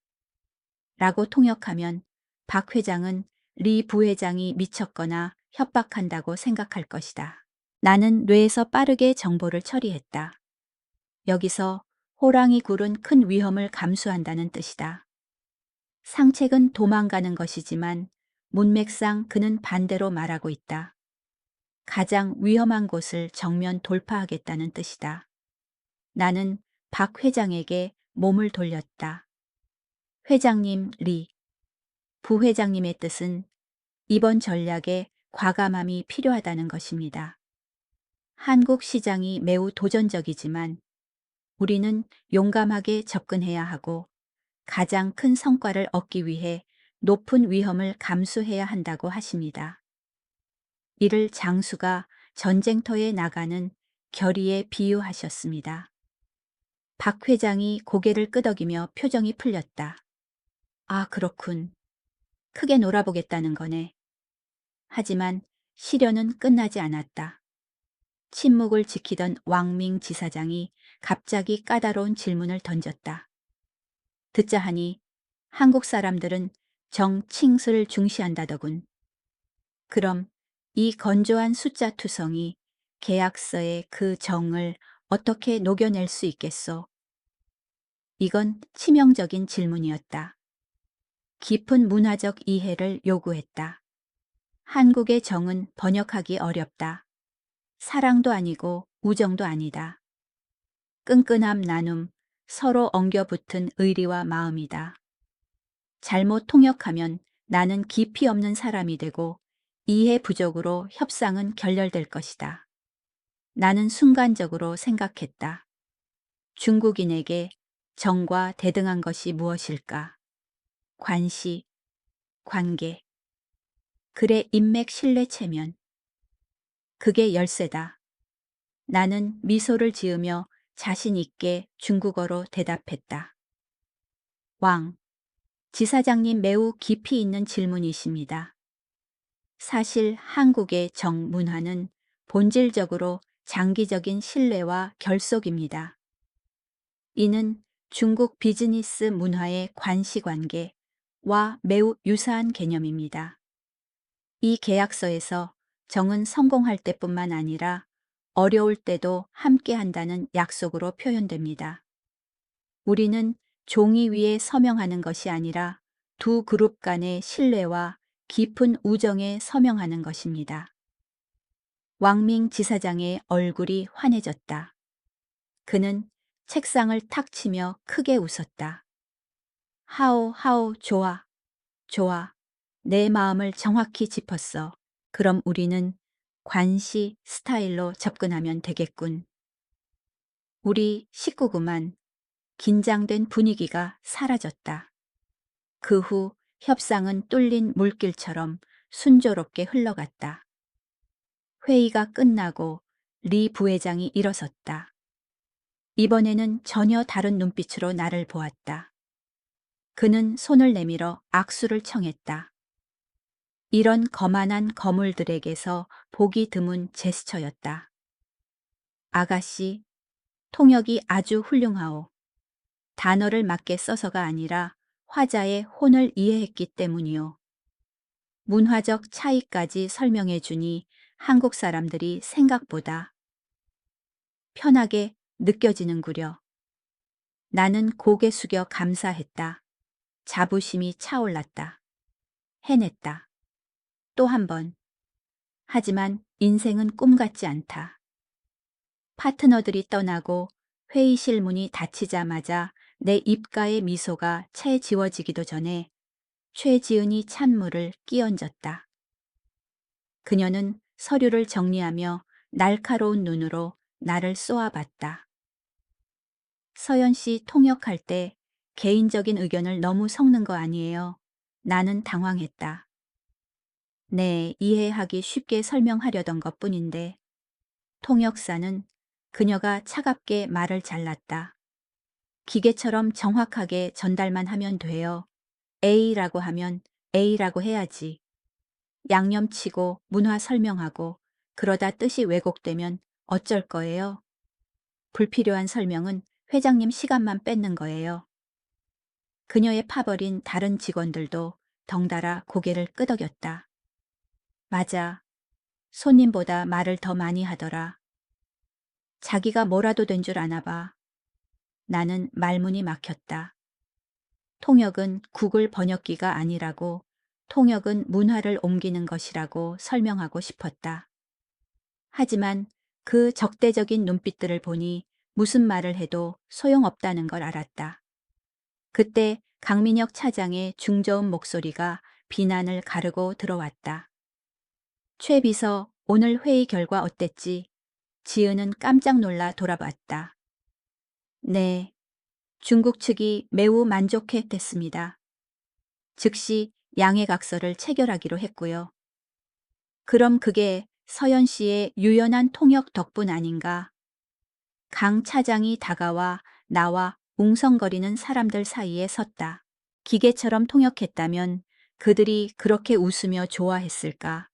라고 통역하면 박 회장은 리 부회장이 미쳤거나 협박한다고 생각할 것이다. 나는 뇌에서 빠르게 정보를 처리했다. 여기서 호랑이 굴은 큰 위험을 감수한다는 뜻이다. 상책은 도망가는 것이지만 문맥상 그는 반대로 말하고 있다. 가장 위험한 곳을 정면 돌파하겠다는 뜻이다. 나는 박 회장에게 몸을 돌렸다. 회장님 리. 부회장님의 뜻은 이번 전략에 과감함이 필요하다는 것입니다. 한국 시장이 매우 도전적이지만 우리는 용감하게 접근해야 하고 가장 큰 성과를 얻기 위해 높은 위험을 감수해야 한다고 하십니다. 이를 장수가 전쟁터에 나가는 결의에 비유하셨습니다. 박 회장이 고개를 끄덕이며 표정이 풀렸다. 아, 그렇군. 크게 놀아보겠다는 거네. 하지만 시련은 끝나지 않았다. 침묵을 지키던 왕밍 지사장이 갑자기 까다로운 질문을 던졌다. 듣자 하니 한국 사람들은 정칭스를 중시한다더군. 그럼 이 건조한 숫자 투성이 계약서의 그 정을 어떻게 녹여낼 수 있겠소? 이건 치명적인 질문이었다. 깊은 문화적 이해를 요구했다. 한국의 정은 번역하기 어렵다. 사랑도 아니고 우정도 아니다. 끈끈함 나눔, 서로 엉겨붙은 의리와 마음이다. 잘못 통역하면 나는 깊이 없는 사람이 되고 이해 부족으로 협상은 결렬될 것이다. 나는 순간적으로 생각했다. 중국인에게 정과 대등한 것이 무엇일까? 관시, 관계. 글의 인맥 신뢰 체면. 그게 열쇠다. 나는 미소를 지으며 자신 있게 중국어로 대답했다. 왕, 지사장님 매우 깊이 있는 질문이십니다. 사실 한국의 정문화는 본질적으로 장기적인 신뢰와 결속입니다. 이는 중국 비즈니스 문화의 관시관계와 매우 유사한 개념입니다. 이 계약서에서 정은 성공할 때뿐만 아니라 어려울 때도 함께 한다는 약속으로 표현됩니다. 우리는 종이 위에 서명하는 것이 아니라 두 그룹 간의 신뢰와 깊은 우정에 서명하는 것입니다. 왕밍 지사장의 얼굴이 환해졌다. 그는 책상을 탁 치며 크게 웃었다. 하오, 하오, 좋아, 좋아. 내 마음을 정확히 짚었어. 그럼 우리는 관시 스타일로 접근하면 되겠군. 우리 식구구만. 긴장된 분위기가 사라졌다. 그 후 협상은 뚫린 물길처럼 순조롭게 흘러갔다. 회의가 끝나고 리 부회장이 일어섰다. 이번에는 전혀 다른 눈빛으로 나를 보았다. 그는 손을 내밀어 악수를 청했다. 이런 거만한 거물들에게서 보기 드문 제스처였다. 아가씨, 통역이 아주 훌륭하오. 단어를 맞게 써서가 아니라 화자의 혼을 이해했기 때문이오. 문화적 차이까지 설명해 주니 한국 사람들이 생각보다 편하게 느껴지는구려. 나는 고개 숙여 감사했다. 자부심이 차올랐다. 해냈다. 또 한 번. 하지만 인생은 꿈 같지 않다. 파트너들이 떠나고 회의실 문이 닫히자마자 내 입가의 미소가 채 지워지기도 전에 최지은이 찬물을 끼얹었다. 그녀는 서류를 정리하며 날카로운 눈으로 나를 쏘아봤다. 서연 씨 통역할 때 개인적인 의견을 너무 섞는 거 아니에요? 나는 당황했다. 네, 이해하기 쉽게 설명하려던 것뿐인데. 통역사는 그녀가 차갑게 말을 잘랐다. 기계처럼 정확하게 전달만 하면 돼요. A라고 하면 A라고 해야지. 양념치고 문화 설명하고 그러다 뜻이 왜곡되면 어쩔 거예요? 불필요한 설명은 회장님 시간만 뺏는 거예요. 그녀의 파버린 다른 직원들도 덩달아 고개를 끄덕였다. 맞아. 손님보다 말을 더 많이 하더라. 자기가 뭐라도 된 줄 아나 봐. 나는 말문이 막혔다. 통역은 구글 번역기가 아니라고, 통역은 문화를 옮기는 것이라고 설명하고 싶었다. 하지만 그 적대적인 눈빛들을 보니 무슨 말을 해도 소용없다는 걸 알았다. 그때 강민혁 차장의 중저음 목소리가 비난을 가르고 들어왔다. 최 비서, 오늘 회의 결과 어땠지? 지은은 깜짝 놀라 돌아봤다. 네, 중국 측이 매우 만족했댔습니다. 즉시 양해각서를 체결하기로 했고요. 그럼 그게 서연 씨의 유연한 통역 덕분 아닌가? 강 차장이 다가와 나와 웅성거리는 사람들 사이에 섰다. 기계처럼 통역했다면 그들이 그렇게 웃으며 좋아했을까?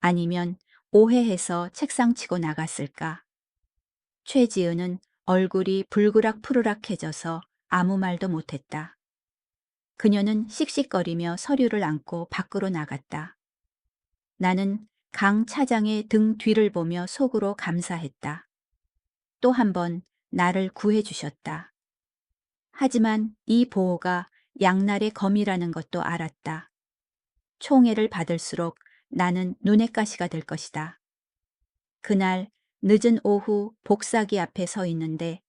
아니면 오해해서 책상 치고 나갔을까? 최지은은 얼굴이 불그락푸르락해져서 아무 말도 못했다. 그녀는 씩씩거리며 서류를 안고 밖으로 나갔다. 나는 강 차장의 등 뒤를 보며 속으로 감사했다. 또 한 번 나를 구해 주셨다. 하지만 이 보호가 양날의 검이라는 것도 알았다. 총애를 받을수록 나는 눈엣 가시가 될 것이다. 그날 늦은 오후 복사기 앞에 서 있는데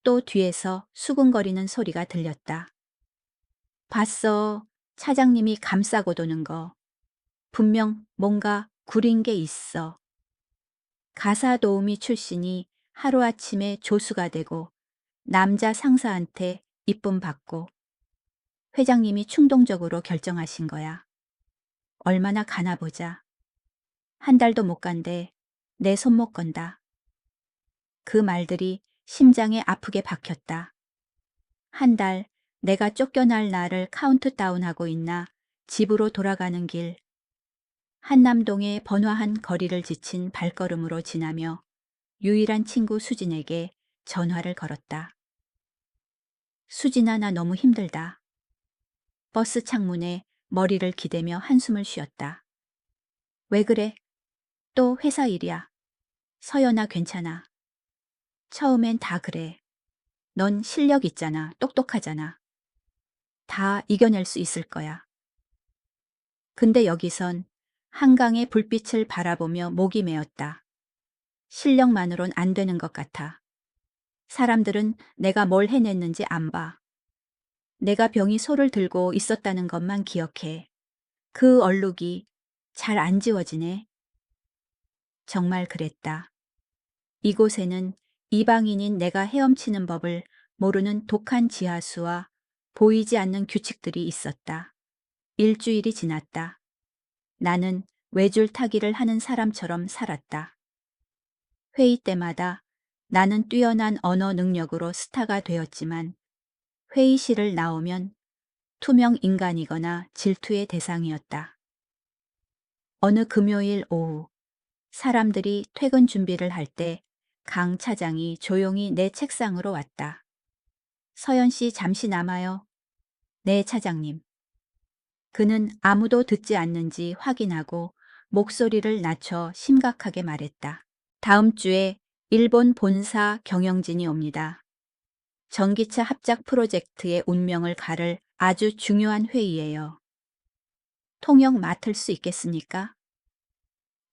또 뒤에서 수근거리는 소리가 들렸다. 봤어. 차장님이 감싸고 도는 거. 분명 뭔가 구린 게 있어. 가사 도우미 출신이 하루아침에 조수가 되고 남자 상사한테 이쁨 받고 회장님이 충동적으로 결정하신 거야. 얼마나 가나 보자. 한 달도 못 간대. 내 손못 건다. 그 말들이 심장에 아프게 박혔다. 한 달 내가 쫓겨날 날을 카운트다운하고 있나 집으로 돌아가는 길. 한남동의 번화한 거리를 지친 발걸음으로 지나며 유일한 친구 수진에게 전화를 걸었다. 수진아, 나 너무 힘들다. 버스 창문에 머리를 기대며 한숨을 쉬었다. 왜 그래? 또 회사 일이야. 서연아, 괜찮아. 처음엔 다 그래. 넌 실력 있잖아. 똑똑하잖아. 다 이겨낼 수 있을 거야. 근데 여기선 한강의 불빛을 바라보며 목이 메었다. 실력만으론 안 되는 것 같아. 사람들은 내가 뭘 해냈는지 안 봐. 내가 병이 소를 들고 있었다는 것만 기억해. 그 얼룩이 잘 안 지워지네. 정말 그랬다. 이곳에는 이방인인 내가 헤엄치는 법을 모르는 독한 지하수와 보이지 않는 규칙들이 있었다. 일주일이 지났다. 나는 외줄 타기를 하는 사람처럼 살았다. 회의 때마다 나는 뛰어난 언어 능력으로 스타가 되었지만 회의실을 나오면 투명 인간이거나 질투의 대상이었다. 어느 금요일 오후 사람들이 퇴근 준비를 할 때 강 차장이 조용히 내 책상으로 왔다. 서연 씨 잠시 남아요. 네, 차장님. 그는 아무도 듣지 않는지 확인하고 목소리를 낮춰 심각하게 말했다. 다음 주에 일본 본사 경영진이 옵니다. 전기차 합작 프로젝트의 운명을 가를 아주 중요한 회의예요. 통역 맡을 수 있겠습니까?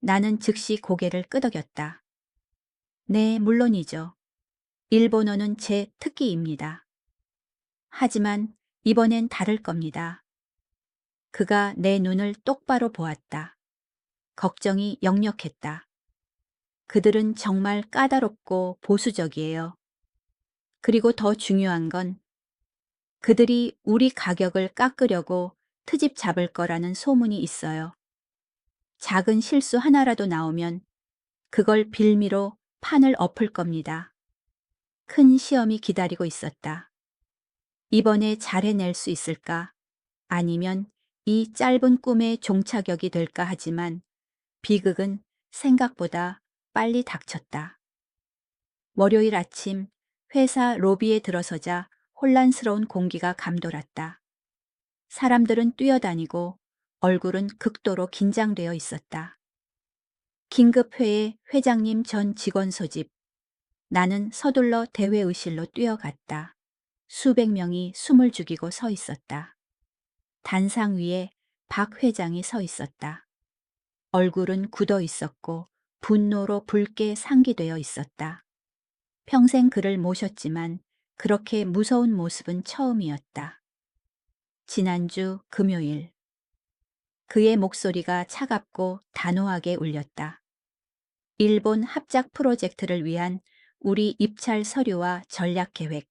나는 즉시 고개를 끄덕였다. 네, 물론이죠. 일본어는 제 특기입니다. 하지만 이번엔 다를 겁니다. 그가 내 눈을 똑바로 보았다. 걱정이 역력했다. 그들은 정말 까다롭고 보수적이에요. 그리고 더 중요한 건 그들이 우리 가격을 깎으려고 트집 잡을 거라는 소문이 있어요. 작은 실수 하나라도 나오면 그걸 빌미로 판을 엎을 겁니다. 큰 시험이 기다리고 있었다. 이번에 잘 해낼 수 있을까? 아니면 이 짧은 꿈의 종착역이 될까 하지만 비극은 생각보다 빨리 닥쳤다. 월요일 아침 회사 로비에 들어서자 혼란스러운 공기가 감돌았다. 사람들은 뛰어다니고 얼굴은 극도로 긴장되어 있었다. 긴급회의 회장님 전 직원 소집. 나는 서둘러 대회의실로 뛰어갔다. 수백 명이 숨을 죽이고 서 있었다. 단상 위에 박 회장이 서 있었다. 얼굴은 굳어 있었고 분노로 붉게 상기되어 있었다. 평생 그를 모셨지만 그렇게 무서운 모습은 처음이었다. 지난주 금요일. 그의 목소리가 차갑고 단호하게 울렸다. 일본 합작 프로젝트를 위한 우리 입찰 서류와 전략 계획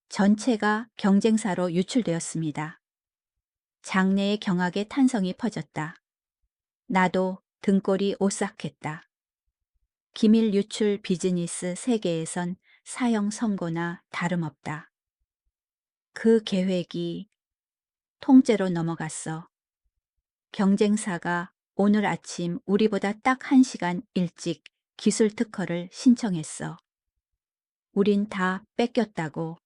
전체가 경쟁사로 유출되었습니다. 장내에 경악의 탄성이 퍼졌다. 나도 등골이 오싹했다. 기밀 유출 비즈니스 세계에선 사형 선고나 다름없다. 그 계획이 통째로 넘어갔어. 경쟁사가 오늘 아침 우리보다 딱 1시간 일찍 기술 특허를 신청했어. 우린 다 뺏겼다고.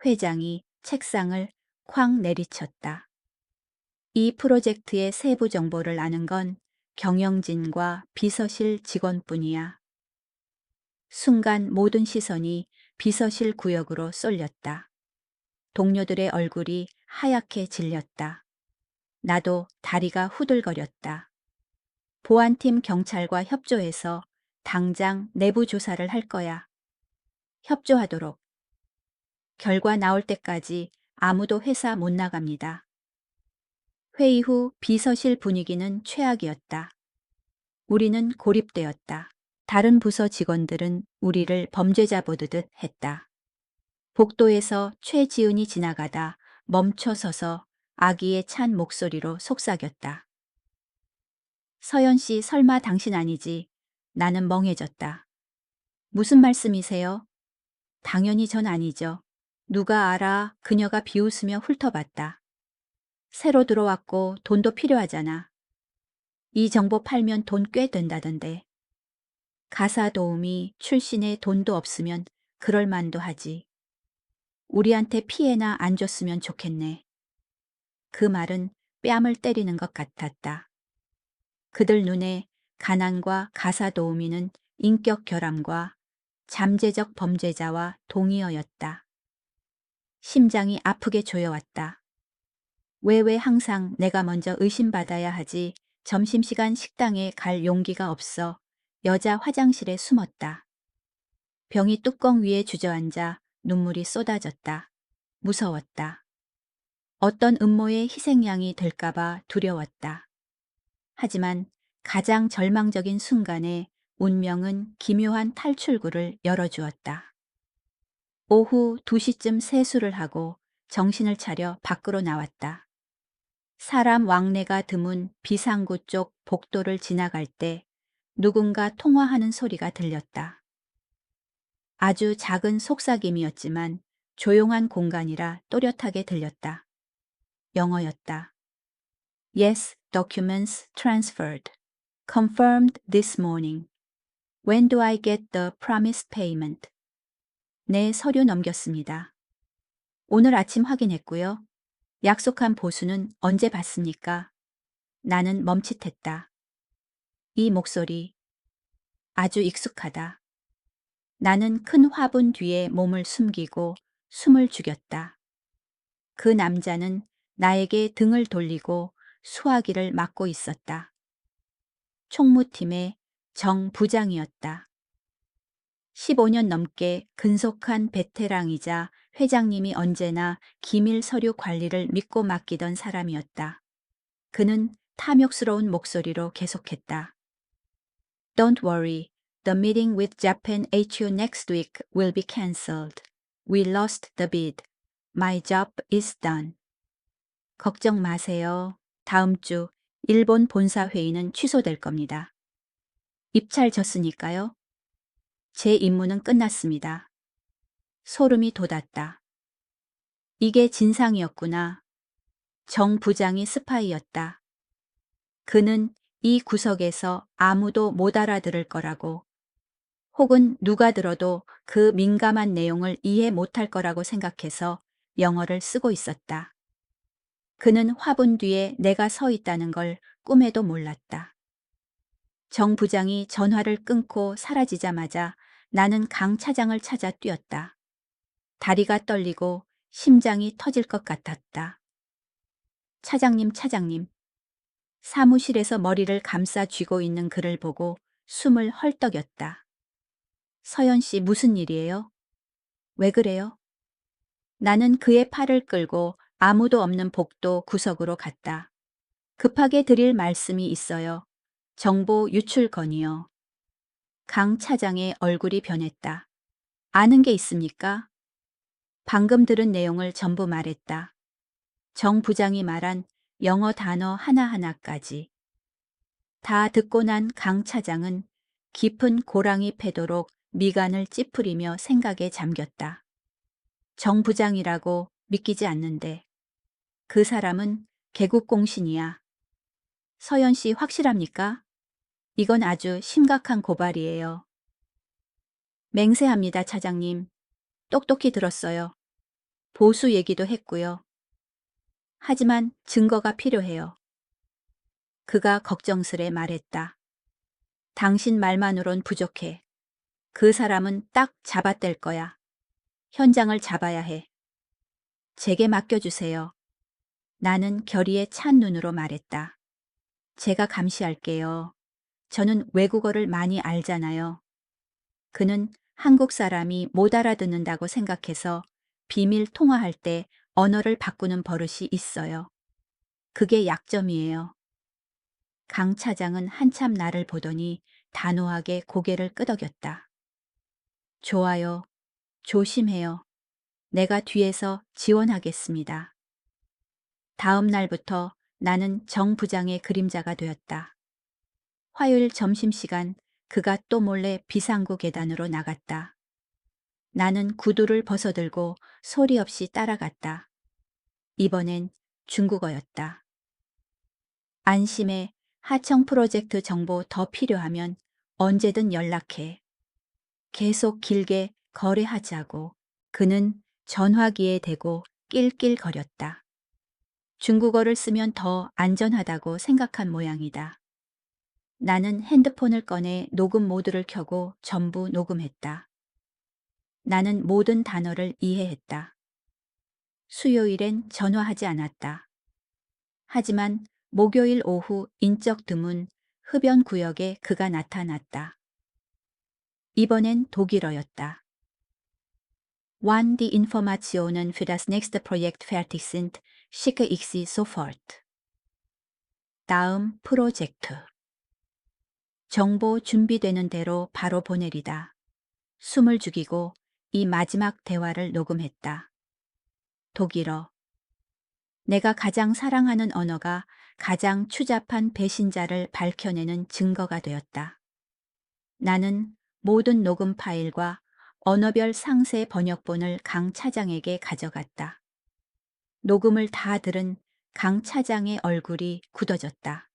회장이 책상을 쾅 내리쳤다. 이 프로젝트의 세부 정보를 아는 건 경영진과 비서실 직원뿐이야. 순간 모든 시선이 비서실 구역으로 쏠렸다. 동료들의 얼굴이 하얗게 질렸다. 나도 다리가 후들거렸다. 보안팀 경찰과 협조해서 당장 내부 조사를 할 거야. 협조하도록. 결과 나올 때까지 아무도 회사 못 나갑니다. 회의 후 비서실 분위기는 최악이었다. 우리는 고립되었다. 다른 부서 직원들은 우리를 범죄자 보듯 했다. 복도에서 최지은이 지나가다 멈춰서서 아기의 찬 목소리로 속삭였다. 서연 씨, 설마 당신 아니지? 나는 멍해졌다. 무슨 말씀이세요? 당연히 전 아니죠. 누가 알아? 그녀가 비웃으며 훑어봤다. 새로 들어왔고 돈도 필요하잖아. 이 정보 팔면 돈 꽤 된다던데. 가사 도우미 출신에 돈도 없으면 그럴 만도 하지. 우리한테 피해나 안 줬으면 좋겠네. 그 말은 뺨을 때리는 것 같았다. 그들 눈에 가난과 가사 도우미는 인격 결함과 잠재적 범죄자와 동의어였다. 심장이 아프게 조여왔다. 왜 항상 내가 먼저 의심받아야 하지? 점심시간 식당에 갈 용기가 없어 여자 화장실에 숨었다. 병이 뚜껑 위에 주저앉아 눈물이 쏟아졌다. 무서웠다. 어떤 음모의 희생양이 될까봐 두려웠다. 하지만 가장 절망적인 순간에 운명은 기묘한 탈출구를 열어주었다. 오후 2시쯤 세수를 하고 정신을 차려 밖으로 나왔다. 사람 왕래가 드문 비상구 쪽 복도를 지나갈 때 누군가 통화하는 소리가 들렸다. 아주 작은 속삭임이었지만 조용한 공간이라 또렷하게 들렸다. 영어였다. Yes, documents transferred. Confirmed this morning. When do I get the promised payment? 네, 서류 넘겼습니다. 오늘 아침 확인했고요. 약속한 보수는 언제 받습니까? 나는 멈칫했다. 이 목소리 아주 익숙하다. 나는 큰 화분 뒤에 몸을 숨기고 숨을 죽였다. 그 남자는 나에게 등을 돌리고 수화기를 막고 있었다. 총무팀의 정 부장이었다. 15년 넘게 근속한 베테랑이자 회장님이 언제나 기밀 서류 관리를 믿고 맡기던 사람이었다. 그는 탐욕스러운 목소리로 계속했다. Don't worry. The meeting with Japan HQ next week will be cancelled. We lost the bid. My job is done. 걱정 마세요. 다음 주 일본 본사 회의는 취소될 겁니다. 입찰 졌으니까요. 제 임무는 끝났습니다. 소름이 돋았다. 이게 진상이었구나. 정 부장이 스파이였다. 그는 이 구석에서 아무도 못 알아들을 거라고, 혹은 누가 들어도 그 민감한 내용을 이해 못할 거라고 생각해서 영어를 쓰고 있었다. 그는 화분 뒤에 내가 서 있다는 걸 꿈에도 몰랐다. 정 부장이 전화를 끊고 사라지자마자 나는 강 차장을 찾아 뛰었다. 다리가 떨리고 심장이 터질 것 같았다. 차장님. 사무실에서 머리를 감싸 쥐고 있는 그를 보고 숨을 헐떡였다. 서연 씨, 무슨 일이에요? 왜 그래요? 나는 그의 팔을 끌고 아무도 없는 복도 구석으로 갔다. 급하게 드릴 말씀이 있어요. 정보 유출 건이요. 강 차장의 얼굴이 변했다. 아는 게 있습니까? 방금 들은 내용을 전부 말했다. 정 부장이 말한 영어 단어 하나하나까지. 다 듣고 난 강 차장은 깊은 고랑이 패도록 미간을 찌푸리며 생각에 잠겼다. 정 부장이라고 믿기지 않는데. 그 사람은 개국공신이야. 서연 씨 확실합니까? 이건 아주 심각한 고발이에요. 맹세합니다, 차장님. 똑똑히 들었어요. 보수 얘기도 했고요. 하지만 증거가 필요해요. 그가 걱정스레 말했다. 당신 말만으론 부족해. 그 사람은 딱 잡아댈 거야. 현장을 잡아야 해. 제게 맡겨주세요. 나는 결의에 찬 눈으로 말했다. 제가 감시할게요. 저는 외국어를 많이 알잖아요. 그는 한국 사람이 못 알아듣는다고 생각해서 비밀 통화할 때 언어를 바꾸는 버릇이 있어요. 그게 약점이에요. 강 차장은 한참 나를 보더니 단호하게 고개를 끄덕였다. 좋아요. 조심해요. 내가 뒤에서 지원하겠습니다. 다음 날부터 나는 정 부장의 그림자가 되었다. 화요일 점심시간 그가 또 몰래 비상구 계단으로 나갔다. 나는 구두를 벗어들고 소리 없이 따라갔다. 이번엔 중국어였다. 안심해. 하청 프로젝트 정보 더 필요하면 언제든 연락해. 계속 길게 거래하자고. 그는 전화기에 대고 낄낄거렸다. 중국어를 쓰면 더 안전하다고 생각한 모양이다. 나는 핸드폰을 꺼내 녹음 모드를 켜고 전부 녹음했다. 나는 모든 단어를 이해했다. 수요일엔 전화하지 않았다. 하지만 목요일 오후 인적 드문 흡연 구역에 그가 나타났다. 이번엔 독일어였다. Wann die Informationen für das nächste Projekt fertig sind, schicke ich sie sofort. 다음 프로젝트. 정보 준비되는 대로 바로 보내리다. 숨을 죽이고 이 마지막 대화를 녹음했다. 독일어. 내가 가장 사랑하는 언어가 가장 추잡한 배신자를 밝혀내는 증거가 되었다. 나는 모든 녹음 파일과 언어별 상세 번역본을 강 차장에게 가져갔다. 녹음을 다 들은 강 차장의 얼굴이 굳어졌다.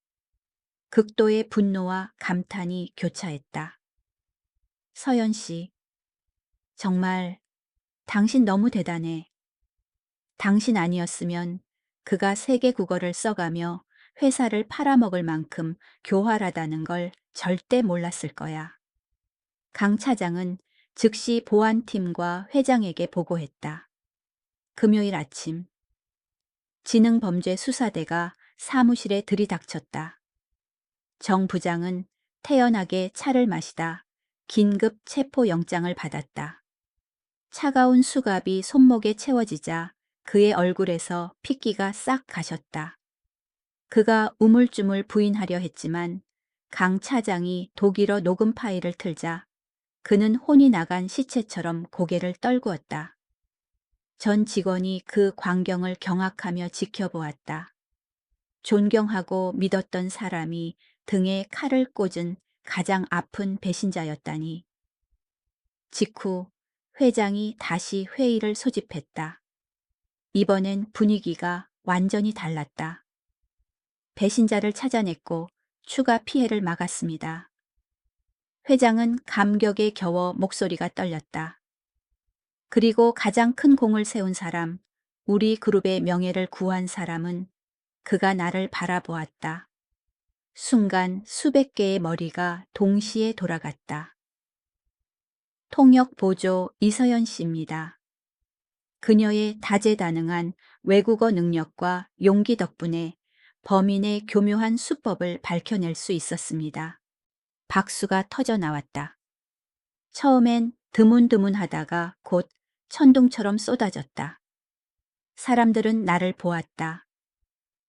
극도의 분노와 감탄이 교차했다. 서연 씨, 정말 당신 너무 대단해. 당신 아니었으면 그가 세계 국어를 써가며 회사를 팔아먹을 만큼 교활하다는 걸 절대 몰랐을 거야. 강 차장은 즉시 보안팀과 회장에게 보고했다. 금요일 아침 지능범죄수사대가 사무실에 들이닥쳤다. 정 부장은 태연하게 차를 마시다 긴급 체포영장을 받았다. 차가운 수갑이 손목에 채워지자 그의 얼굴에서 핏기가 싹 가셨다. 그가 우물쭈물 부인하려 했지만 강 차장이 독일어 녹음 파일을 틀자 그는 혼이 나간 시체처럼 고개를 떨구었다. 전 직원이 그 광경을 경악하며 지켜보았다. 존경하고 믿었던 사람이 등에 칼을 꽂은 가장 아픈 배신자였다니. 직후 회장이 다시 회의를 소집했다. 이번엔 분위기가 완전히 달랐다. 배신자를 찾아냈고 추가 피해를 막았습니다. 회장은 감격에 겨워 목소리가 떨렸다. 그리고 가장 큰 공을 세운 사람, 우리 그룹의 명예를 구한 사람은 그가 나를 바라보았다. 순간 수백 개의 머리가 동시에 돌아갔다. 통역 보조 이서연 씨입니다. 그녀의 다재다능한 외국어 능력과 용기 덕분에 범인의 교묘한 수법을 밝혀낼 수 있었습니다. 박수가 터져 나왔다. 처음엔 드문드문하다가 곧 천둥처럼 쏟아졌다. 사람들은 나를 보았다.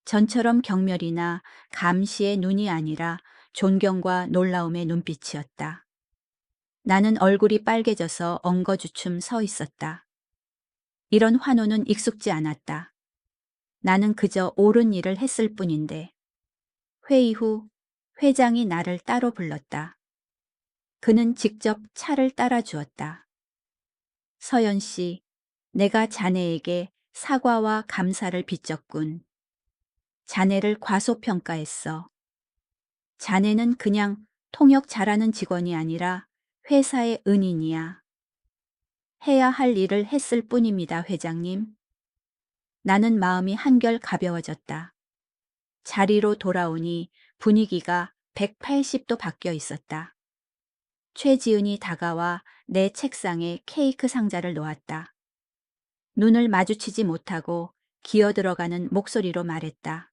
전처럼 경멸이나 감시의 눈이 아니라 존경과 놀라움의 눈빛이었다. 나는 얼굴이 빨개져서 엉거주춤 서 있었다. 이런 환호는 익숙지 않았다. 나는 그저 옳은 일을 했을 뿐인데. 회의 후 회장이 나를 따로 불렀다. 그는 직접 차를 따라 주었다. 서연 씨, 내가 자네에게 사과와 감사를 빚졌군. 자네를 과소평가했어. 자네는 그냥 통역 잘하는 직원이 아니라 회사의 은인이야. 해야 할 일을 했을 뿐입니다, 회장님. 나는 마음이 한결 가벼워졌다. 자리로 돌아오니 분위기가 180도 바뀌어 있었다. 최지은이 다가와 내 책상에 케이크 상자를 놓았다. 눈을 마주치지 못하고 기어 들어가는 목소리로 말했다.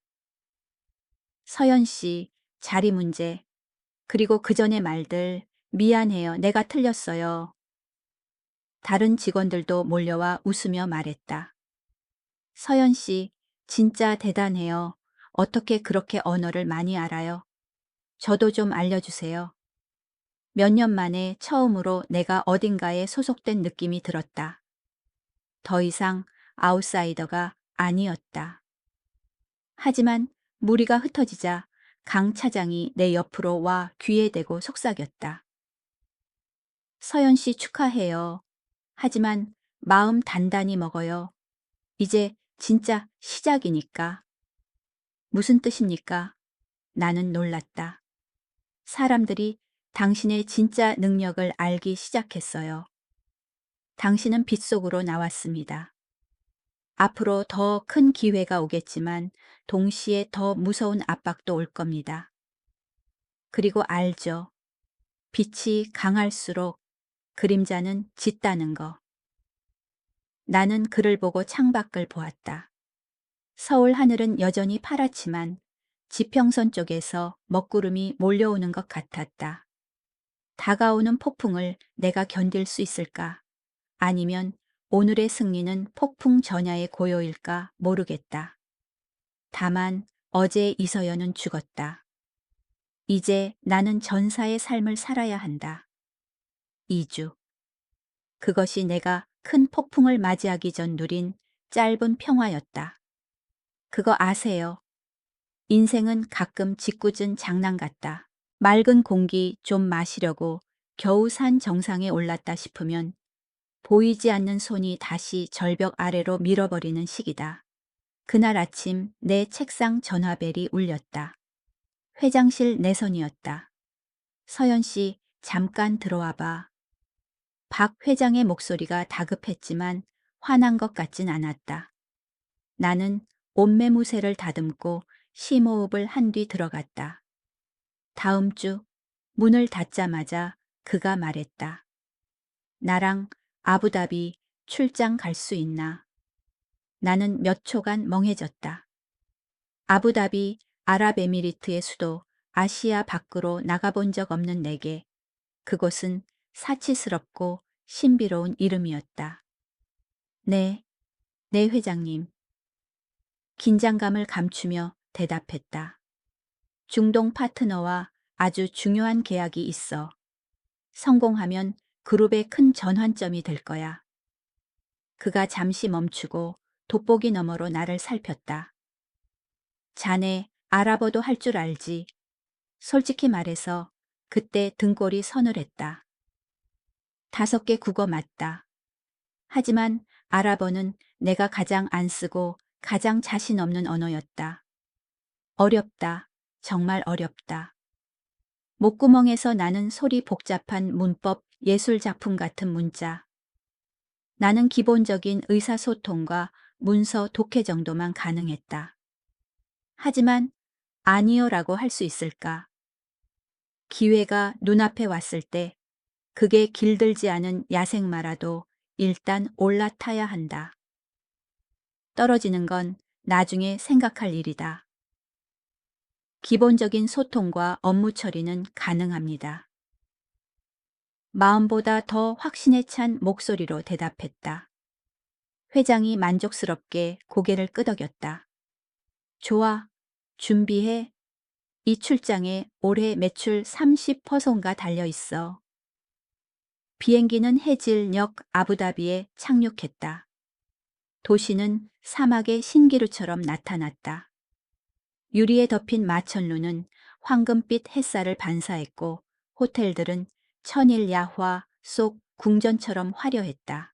서연 씨, 자리 문제. 그리고 그 전의 말들, 미안해요. 내가 틀렸어요. 다른 직원들도 몰려와 웃으며 말했다. 서연 씨, 진짜 대단해요. 어떻게 그렇게 언어를 많이 알아요? 저도 좀 알려주세요. 몇 년 만에 처음으로 내가 어딘가에 소속된 느낌이 들었다. 더 이상 아웃사이더가 아니었다. 하지만 무리가 흩어지자 강 차장이 내 옆으로 와 귀에 대고 속삭였다. 서연 씨 축하해요. 하지만 마음 단단히 먹어요. 이제 진짜 시작이니까. 무슨 뜻입니까? 나는 놀랐다. 사람들이 당신의 진짜 능력을 알기 시작했어요. 당신은 빗속으로 나왔습니다. 앞으로 더 큰 기회가 오겠지만 동시에 더 무서운 압박도 올 겁니다. 그리고 알죠. 빛이 강할수록 그림자는 짙다는 거. 나는 그를 보고 창밖을 보았다. 서울 하늘은 여전히 파랗지만 지평선 쪽에서 먹구름이 몰려오는 것 같았다. 다가오는 폭풍을 내가 견딜 수 있을까? 아니면 오늘의 승리는 폭풍 전야의 고요일까 모르겠다. 다만 어제 이서연은 죽었다. 이제 나는 전사의 삶을 살아야 한다. 2주. 그것이 내가 큰 폭풍을 맞이하기 전 누린 짧은 평화였다. 그거 아세요? 인생은 가끔 짓궂은 장난 같다. 맑은 공기 좀 마시려고 겨우 산 정상에 올랐다 싶으면 보이지 않는 손이 다시 절벽 아래로 밀어버리는 시기다. 그날 아침 내 책상 전화벨이 울렸다. 회장실 내선이었다. 서연 씨, 잠깐 들어와 봐. 박 회장의 목소리가 다급했지만 화난 것 같진 않았다. 나는 옷매무새를 다듬고 심호흡을 한 뒤 들어갔다. 다음 주 문을 닫자마자 그가 말했다. 나랑 아부다비 출장 갈 수 있나? 나는 몇 초간 멍해졌다. 아부다비 아랍에미리트의 수도 아시아 밖으로 나가본 적 없는 내게 그곳은 사치스럽고 신비로운 이름이었다. 네, 네 회장님. 긴장감을 감추며 대답했다. 중동 파트너와 아주 중요한 계약이 있어. 성공하면 그룹의 큰 전환점이 될 거야. 그가 잠시 멈추고 돋보기 너머로 나를 살폈다. 자네 아랍어도 할 줄 알지. 솔직히 말해서 그때 등골이 서늘했다. 5개 국어 맞다. 하지만 아랍어는 내가 가장 안 쓰고 가장 자신 없는 언어였다. 어렵다. 정말 어렵다. 목구멍에서 나는 소리 복잡한 문법 예술 작품 같은 문자. 나는 기본적인 의사소통과 문서 독해 정도만 가능했다. 하지만 아니요라고 할 수 있을까? 기회가 눈앞에 왔을 때 그게 길들지 않은 야생마라도 일단 올라타야 한다. 떨어지는 건 나중에 생각할 일이다. 기본적인 소통과 업무 처리는 가능합니다. 마음보다 더 확신에 찬 목소리로 대답했다. 회장이 만족스럽게 고개를 끄덕였다. 좋아, 준비해. 이 출장에 올해 매출 30%인가 달려 있어. 비행기는 해질녘 아부다비에 착륙했다. 도시는 사막의 신기루처럼 나타났다. 유리에 덮인 마천루는 황금빛 햇살을 반사했고 호텔들은 천일 야화 속 궁전처럼 화려했다.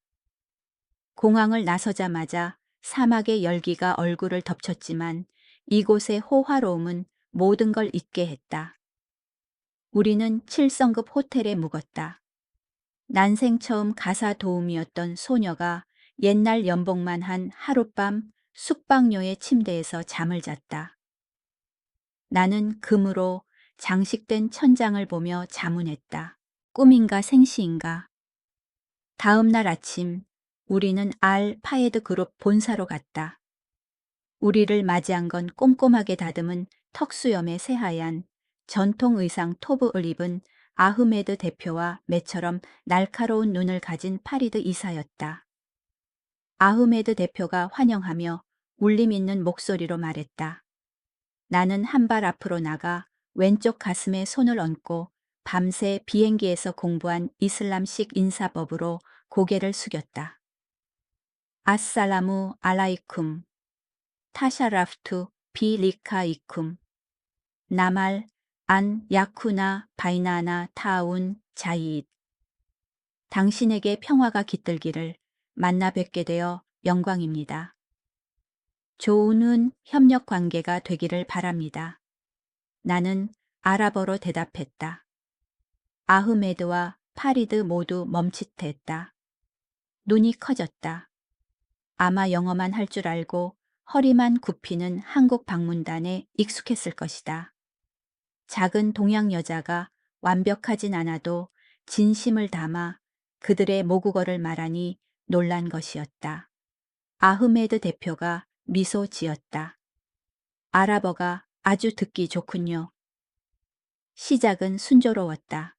공항을 나서자마자 사막의 열기가 얼굴을 덮쳤지만 이곳의 호화로움은 모든 걸 잊게 했다. 우리는 7성급 호텔에 묵었다. 난생 처음 가사 도우미였던 소녀가 옛날 연봉만 한 하룻밤 숙박료의 침대에서 잠을 잤다. 나는 금으로 장식된 천장을 보며 자문했다. 꿈인가 생시인가? 다음 날 아침 우리는 알 파에드 그룹 본사로 갔다. 우리를 맞이한 건 꼼꼼하게 다듬은 턱수염의 새하얀 전통 의상 토브을 입은 아흐메드 대표와 매처럼 날카로운 눈을 가진 파리드 이사였다. 아흐메드 대표가 환영하며 울림 있는 목소리로 말했다. 나는 한 발 앞으로 나가 왼쪽 가슴에 손을 얹고 밤새 비행기에서 공부한 이슬람식 인사법으로 고개를 숙였다. 아살라무 알라이쿰, 타샤라프투 비리카이쿰, 나말 안 야쿠나 바이나나 타운 자이잇. 당신에게 평화가 깃들기를 만나 뵙게 되어 영광입니다. 좋은 협력 관계가 되기를 바랍니다. 나는 아랍어로 대답했다. 아흐메드와 파리드 모두 멈칫했다. 눈이 커졌다. 아마 영어만 할 줄 알고 허리만 굽히는 한국 방문단에 익숙했을 것이다. 작은 동양 여자가 완벽하진 않아도 진심을 담아 그들의 모국어를 말하니 놀란 것이었다. 아흐메드 대표가 미소 지었다. 아랍어가 아주 듣기 좋군요. 시작은 순조로웠다.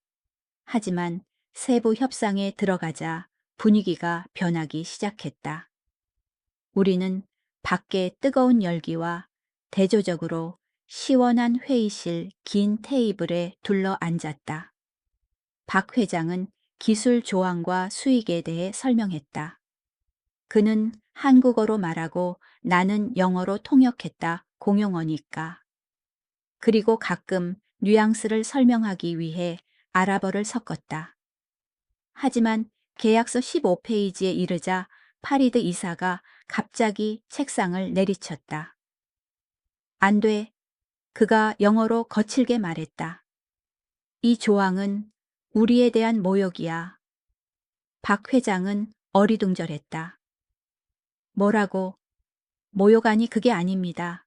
하지만 세부 협상에 들어가자 분위기가 변하기 시작했다. 우리는 밖에 뜨거운 열기와 대조적으로 시원한 회의실 긴 테이블에 둘러 앉았다. 박 회장은 기술 조항과 수익에 대해 설명했다. 그는 한국어로 말하고 나는 영어로 통역했다. 공용어니까. 그리고 가끔 뉘앙스를 설명하기 위해 아랍어를 섞었다. 하지만 계약서 15페이지에 이르자 파리드 이사가 갑자기 책상을 내리쳤다. 안 돼. 그가 영어로 거칠게 말했다. 이 조항은 우리에 대한 모욕이야. 박 회장은 어리둥절했다. 뭐라고? 모욕아니 그게 아닙니다.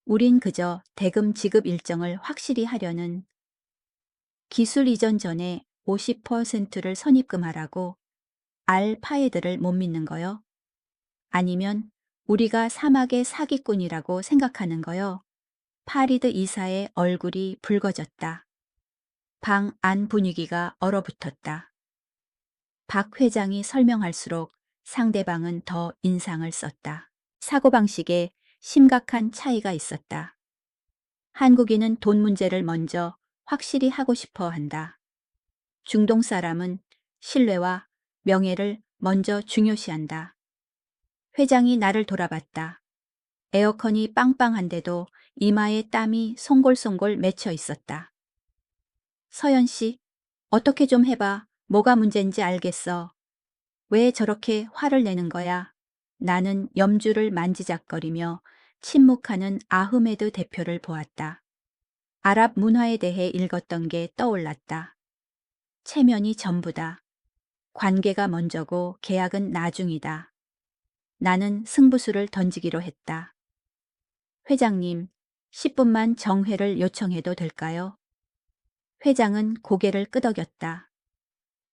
우린 그저 대금 지급 일정을 확실히 하려는 기술 이전 전에 50%를 선입금하라고 알파에드를 못 믿는 거요? 아니면 우리가 사막의 사기꾼이라고 생각하는 거요? 파리드 이사의 얼굴이 붉어졌다. 방 안 분위기가 얼어붙었다. 박 회장이 설명할수록 상대방은 더 인상을 썼다. 사고방식에 심각한 차이가 있었다. 한국인은 돈 문제를 먼저 확실히 하고 싶어 한다. 중동 사람은 신뢰와 명예를 먼저 중요시한다. 회장이 나를 돌아봤다. 에어컨이 빵빵한데도 이마에 땀이 송골송골 맺혀 있었다. 서연 씨, 어떻게 좀 해봐. 뭐가 문제인지 알겠어. 왜 저렇게 화를 내는 거야? 나는 염주를 만지작거리며 침묵하는 아흐메드 대표를 보았다. 아랍 문화에 대해 읽었던 게 떠올랐다. 체면이 전부다. 관계가 먼저고 계약은 나중이다. 나는 승부수를 던지기로 했다. 회장님, 10분만 정회를 요청해도 될까요? 회장은 고개를 끄덕였다.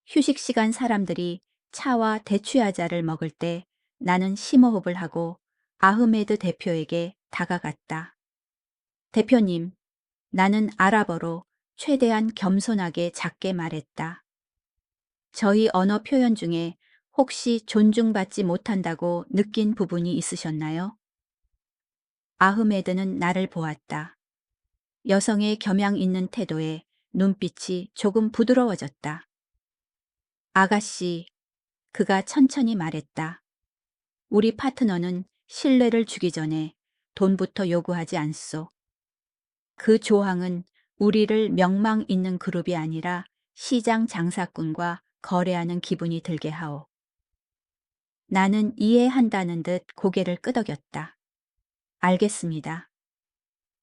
휴식 시간 사람들이 차와 대추야자를 먹을 때 나는 심호흡을 하고 아흐메드 대표에게 다가갔다. 대표님, 나는 아랍어로 최대한 겸손하게 작게 말했다. 저희 언어 표현 중에 혹시 존중받지 못한다고 느낀 부분이 있으셨나요? 아흐메드는 나를 보았다. 여성의 겸양 있는 태도에 눈빛이 조금 부드러워졌다. 아가씨, 그가 천천히 말했다. 우리 파트너는 신뢰를 주기 전에 돈부터 요구하지 않소. 그 조항은 우리를 명망 있는 그룹이 아니라 시장 장사꾼과 거래하는 기분이 들게 하오. 나는 이해한다는 듯 고개를 끄덕였다. 알겠습니다.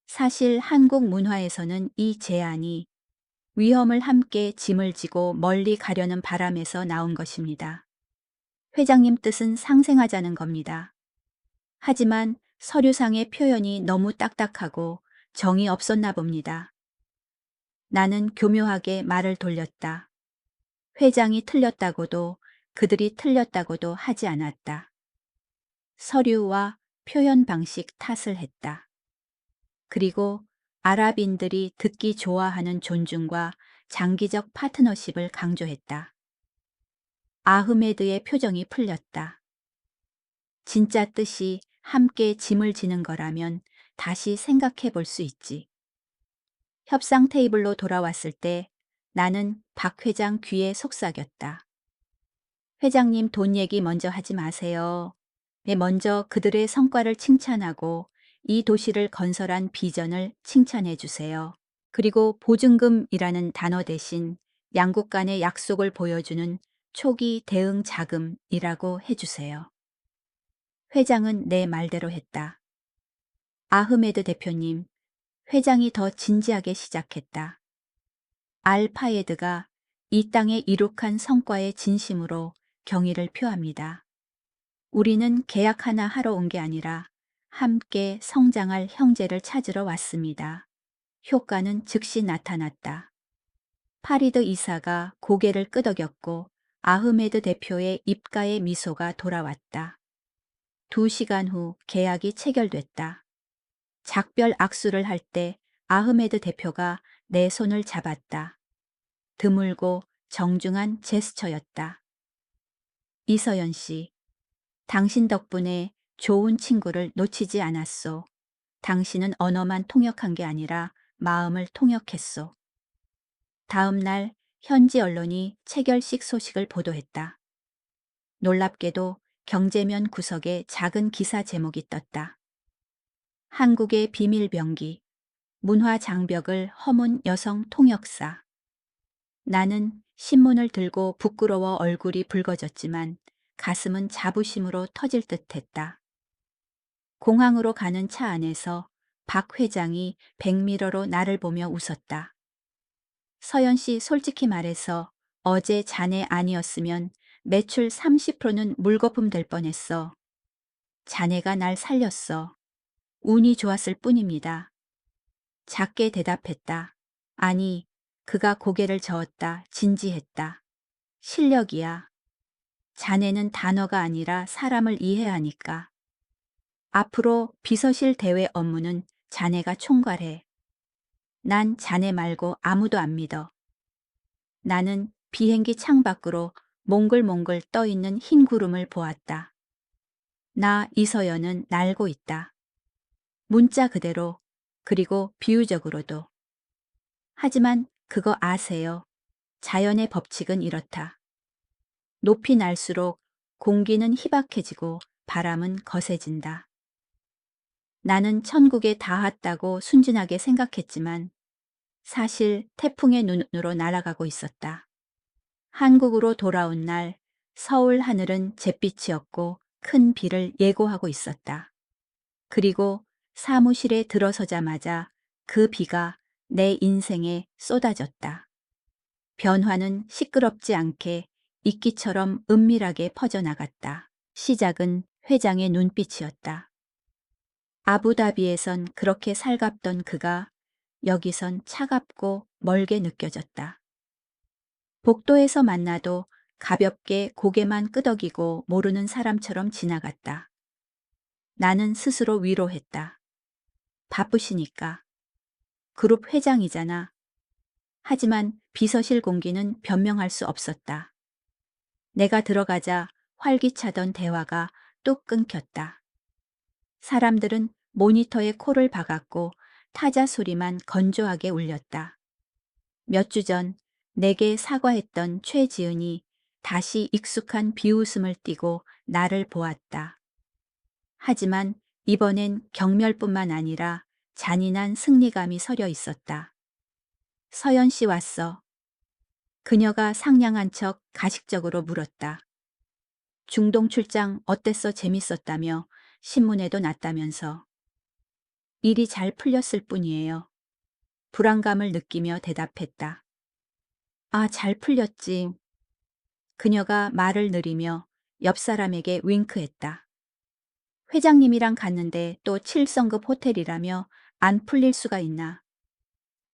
사실 한국 문화에서는 이 제안이 위험을 함께 짐을 지고 멀리 가려는 바람에서 나온 것입니다. 회장님 뜻은 상생하자는 겁니다. 하지만 서류상의 표현이 너무 딱딱하고 정이 없었나 봅니다. 나는 교묘하게 말을 돌렸다. 회장이 틀렸다고도 그들이 틀렸다고도 하지 않았다. 서류와 표현 방식 탓을 했다. 그리고 아랍인들이 듣기 좋아하는 존중과 장기적 파트너십을 강조했다. 아흐메드의 표정이 풀렸다. 진짜 뜻이 함께 짐을 지는 거라면 다시 생각해 볼 수 있지. 협상 테이블로 돌아왔을 때 나는 박 회장 귀에 속삭였다. 회장님 돈 얘기 먼저 하지 마세요. 네, 먼저 그들의 성과를 칭찬하고 이 도시를 건설한 비전을 칭찬해 주세요. 그리고 보증금이라는 단어 대신 양국 간의 약속을 보여주는 초기 대응 자금이라고 해주세요. 회장은 내 말대로 했다. 아흐메드 대표님, 회장이 더 진지하게 시작했다. 알파예드가 이 땅에 이룩한 성과의 진심으로 경의를 표합니다. 우리는 계약 하나 하러 온 게 아니라 함께 성장할 형제를 찾으러 왔습니다. 효과는 즉시 나타났다. 파리드 이사가 고개를 끄덕였고 아흐메드 대표의 입가에 미소가 돌아왔다. 2시간 후 계약이 체결됐다. 작별 악수를 할 때 아흐메드 대표가 내 손을 잡았다. 드물고 정중한 제스처였다. 이서연 씨, 당신 덕분에 좋은 친구를 놓치지 않았소. 당신은 언어만 통역한 게 아니라 마음을 통역했소. 다음 날 현지 언론이 체결식 소식을 보도했다. 놀랍게도 경제면 구석에 작은 기사 제목이 떴다. 한국의 비밀 병기, 문화 장벽을 허문 여성 통역사. 나는 신문을 들고 부끄러워 얼굴이 붉어졌지만 가슴은 자부심으로 터질 듯했다. 공항으로 가는 차 안에서 박 회장이 백미러로 나를 보며 웃었다. 서연 씨, 솔직히 말해서 어제 자네 아니었으면 매출 30%는 물거품 될 뻔했어. 자네가 날 살렸어. 운이 좋았을 뿐입니다. 작게 대답했다. 아니, 그가 고개를 저었다. 진지했다. 실력이야. 자네는 단어가 아니라 사람을 이해하니까. 앞으로 비서실 대외 업무는 자네가 총괄해. 난 자네 말고 아무도 안 믿어. 나는 비행기 창밖으로 몽글몽글 떠있는 흰 구름을 보았다. 나 이서연은 날고 있다. 문자 그대로, 그리고 비유적으로도. 하지만 그거 아세요? 자연의 법칙은 이렇다. 높이 날수록 공기는 희박해지고 바람은 거세진다. 나는 천국에 닿았다고 순진하게 생각했지만 사실 태풍의 눈으로 날아가고 있었다. 한국으로 돌아온 날 서울 하늘은 잿빛이었고 큰 비를 예고하고 있었다. 그리고 사무실에 들어서자마자 그 비가 내 인생에 쏟아졌다. 변화는 시끄럽지 않게 이끼처럼 은밀하게 퍼져나갔다. 시작은 회장의 눈빛이었다. 아부다비에선 그렇게 살갑던 그가 여기선 차갑고 멀게 느껴졌다. 복도에서 만나도 가볍게 고개만 끄덕이고 모르는 사람처럼 지나갔다. 나는 스스로 위로했다. 바쁘시니까. 그룹 회장이잖아. 하지만 비서실 공기는 변명할 수 없었다. 내가 들어가자 활기차던 대화가 뚝 끊겼다. 사람들은 모니터에 코를 박았고 타자 소리만 건조하게 울렸다. 몇 주 전 내게 사과했던 최지은이 다시 익숙한 비웃음을 띠고 나를 보았다. 하지만 이번엔 경멸뿐만 아니라 잔인한 승리감이 서려 있었다. 서연 씨 왔어. 그녀가 상냥한 척 가식적으로 물었다. 중동 출장 어땠어? 재밌었다며 신문에도 났다면서. 일이 잘 풀렸을 뿐이에요. 불안감을 느끼며 대답했다. 아, 잘 풀렸지. 그녀가 말을 느리며 옆 사람에게 윙크했다. 회장님이랑 갔는데 또 7성급 호텔이라며 안 풀릴 수가 있나.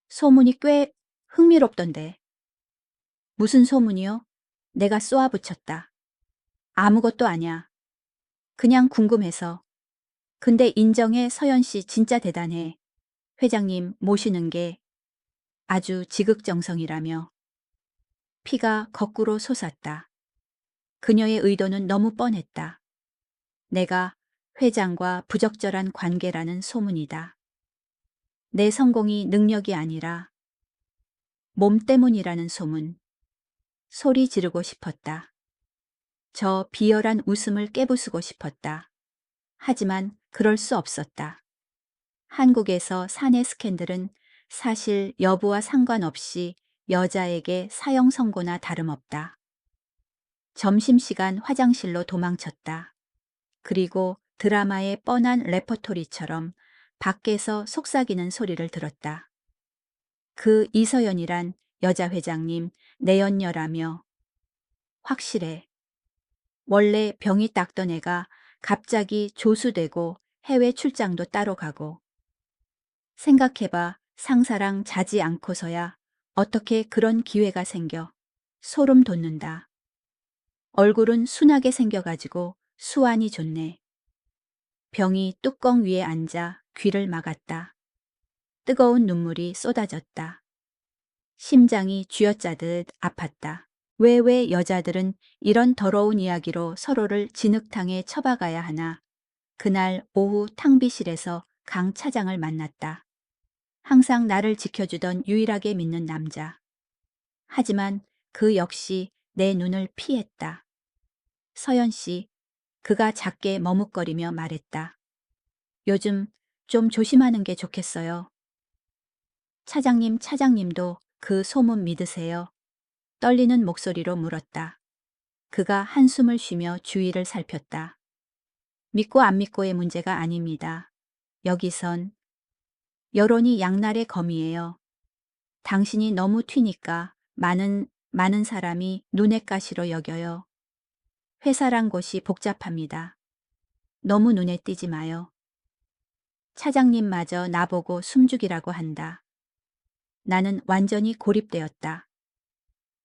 소문이 꽤 흥미롭던데. 무슨 소문이요? 내가 쏘아붙였다. 아무것도 아냐. 그냥 궁금해서. 근데 인정해, 서연 씨 진짜 대단해. 회장님 모시는 게 아주 지극정성이라며. 피가 거꾸로 솟았다. 그녀의 의도는 너무 뻔했다. 내가 회장과 부적절한 관계라는 소문이다. 내 성공이 능력이 아니라 몸 때문이라는 소문. 소리 지르고 싶었다. 저 비열한 웃음을 깨부수고 싶었다. 하지만 그럴 수 없었다. 한국에서 사내 스캔들은 사실 여부와 상관없이 여자에게 사형 선고나 다름없다. 점심시간 화장실로 도망쳤다. 그리고 드라마의 뻔한 레퍼토리처럼 밖에서 속삭이는 소리를 들었다. 그 이서연이란 여자 회장님 내연녀라며. 확실해. 원래 병이 닦던 애가 갑자기 조수되고 해외 출장도 따로 가고. 생각해봐. 상사랑 자지 않고서야 어떻게 그런 기회가 생겨. 소름 돋는다. 얼굴은 순하게 생겨가지고 수완이 좋네. 병이 뚜껑 위에 앉아 귀를 막았다. 뜨거운 눈물이 쏟아졌다. 심장이 쥐어짜듯 아팠다. 왜 여자들은 이런 더러운 이야기로 서로를 진흙탕에 처박아야 하나. 그날 오후 탕비실에서 강 차장을 만났다. 항상 나를 지켜주던 유일하게 믿는 남자. 하지만 그 역시 내 눈을 피했다. 서연 씨, 그가 작게 머뭇거리며 말했다. 요즘 좀 조심하는 게 좋겠어요. 차장님도 그 소문 믿으세요? 떨리는 목소리로 물었다. 그가 한숨을 쉬며 주위를 살폈다. 믿고 안 믿고의 문제가 아닙니다. 여기선 여론이 양날의 검이에요. 당신이 너무 튀니까 많은 사람이 눈엣 가시로 여겨요. 회사란 곳이 복잡합니다. 너무 눈에 띄지 마요. 차장님마저 나보고 숨죽이라고 한다. 나는 완전히 고립되었다.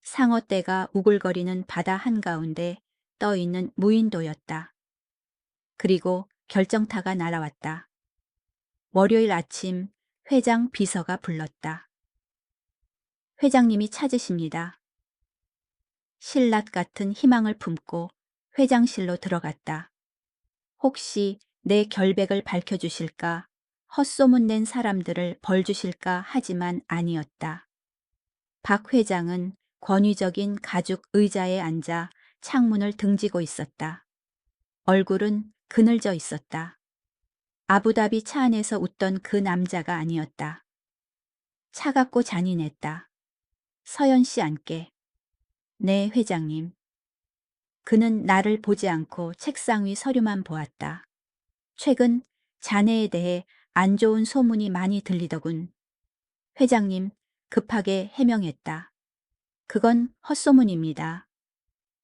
상어떼가 우글거리는 바다 한가운데 떠 있는 무인도였다. 그리고 결정타가 날아왔다. 월요일 아침 회장 비서가 불렀다. 회장님이 찾으십니다. 신랏 같은 희망을 품고 회장실로 들어갔다. 혹시 내 결백을 밝혀주실까, 헛소문낸 사람들을 벌 주실까 하지만 아니었다. 박 회장은 권위적인 가죽 의자에 앉아 창문을 등지고 있었다. 얼굴은 그늘져 있었다. 아부다비 차 안에서 웃던 그 남자가 아니었다. 차갑고 잔인했다. 서연 씨 안께. 네, 회장님. 그는 나를 보지 않고 책상 위 서류만 보았다. 최근 자네에 대해 안 좋은 소문이 많이 들리더군. 회장님, 급하게 해명했다. 그건 헛소문입니다.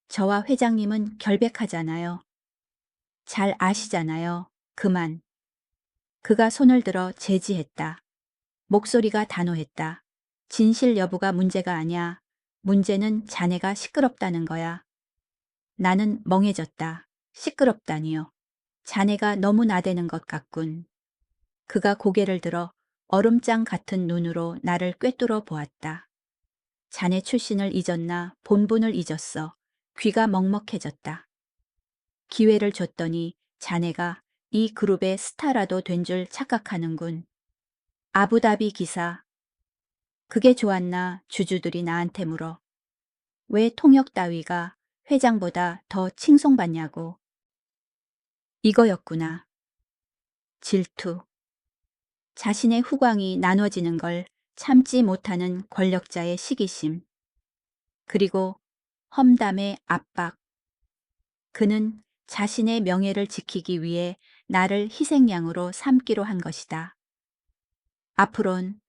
저와 회장님은 결백하잖아요. 잘 아시잖아요. 그만. 그가 손을 들어 제지했다. 목소리가 단호했다. 진실 여부가 문제가 아니야. 문제는 자네가 시끄럽다는 거야. 나는 멍해졌다. 시끄럽다니요. 자네가 너무 나대는 것 같군. 그가 고개를 들어 얼음장 같은 눈으로 나를 꿰뚫어 보았다. 자네 출신을 잊었나 본분을 잊었어. 귀가 먹먹해졌다. 기회를 줬더니 자네가 이 그룹의 스타라도 된 줄 착각하는군. 아부다비 기사. 그게 좋았나 주주들이 나한테 물어. 왜 통역 따위가 회장보다 더 칭송받냐고. 이거였구나. 질투. 자신의 후광이 나눠지는 걸 참지 못하는 권력자의 시기심. 그리고 험담의 압박. 그는 자신의 명예를 지키기 위해 나를 희생양으로 삼기로 한 것이다. 앞으론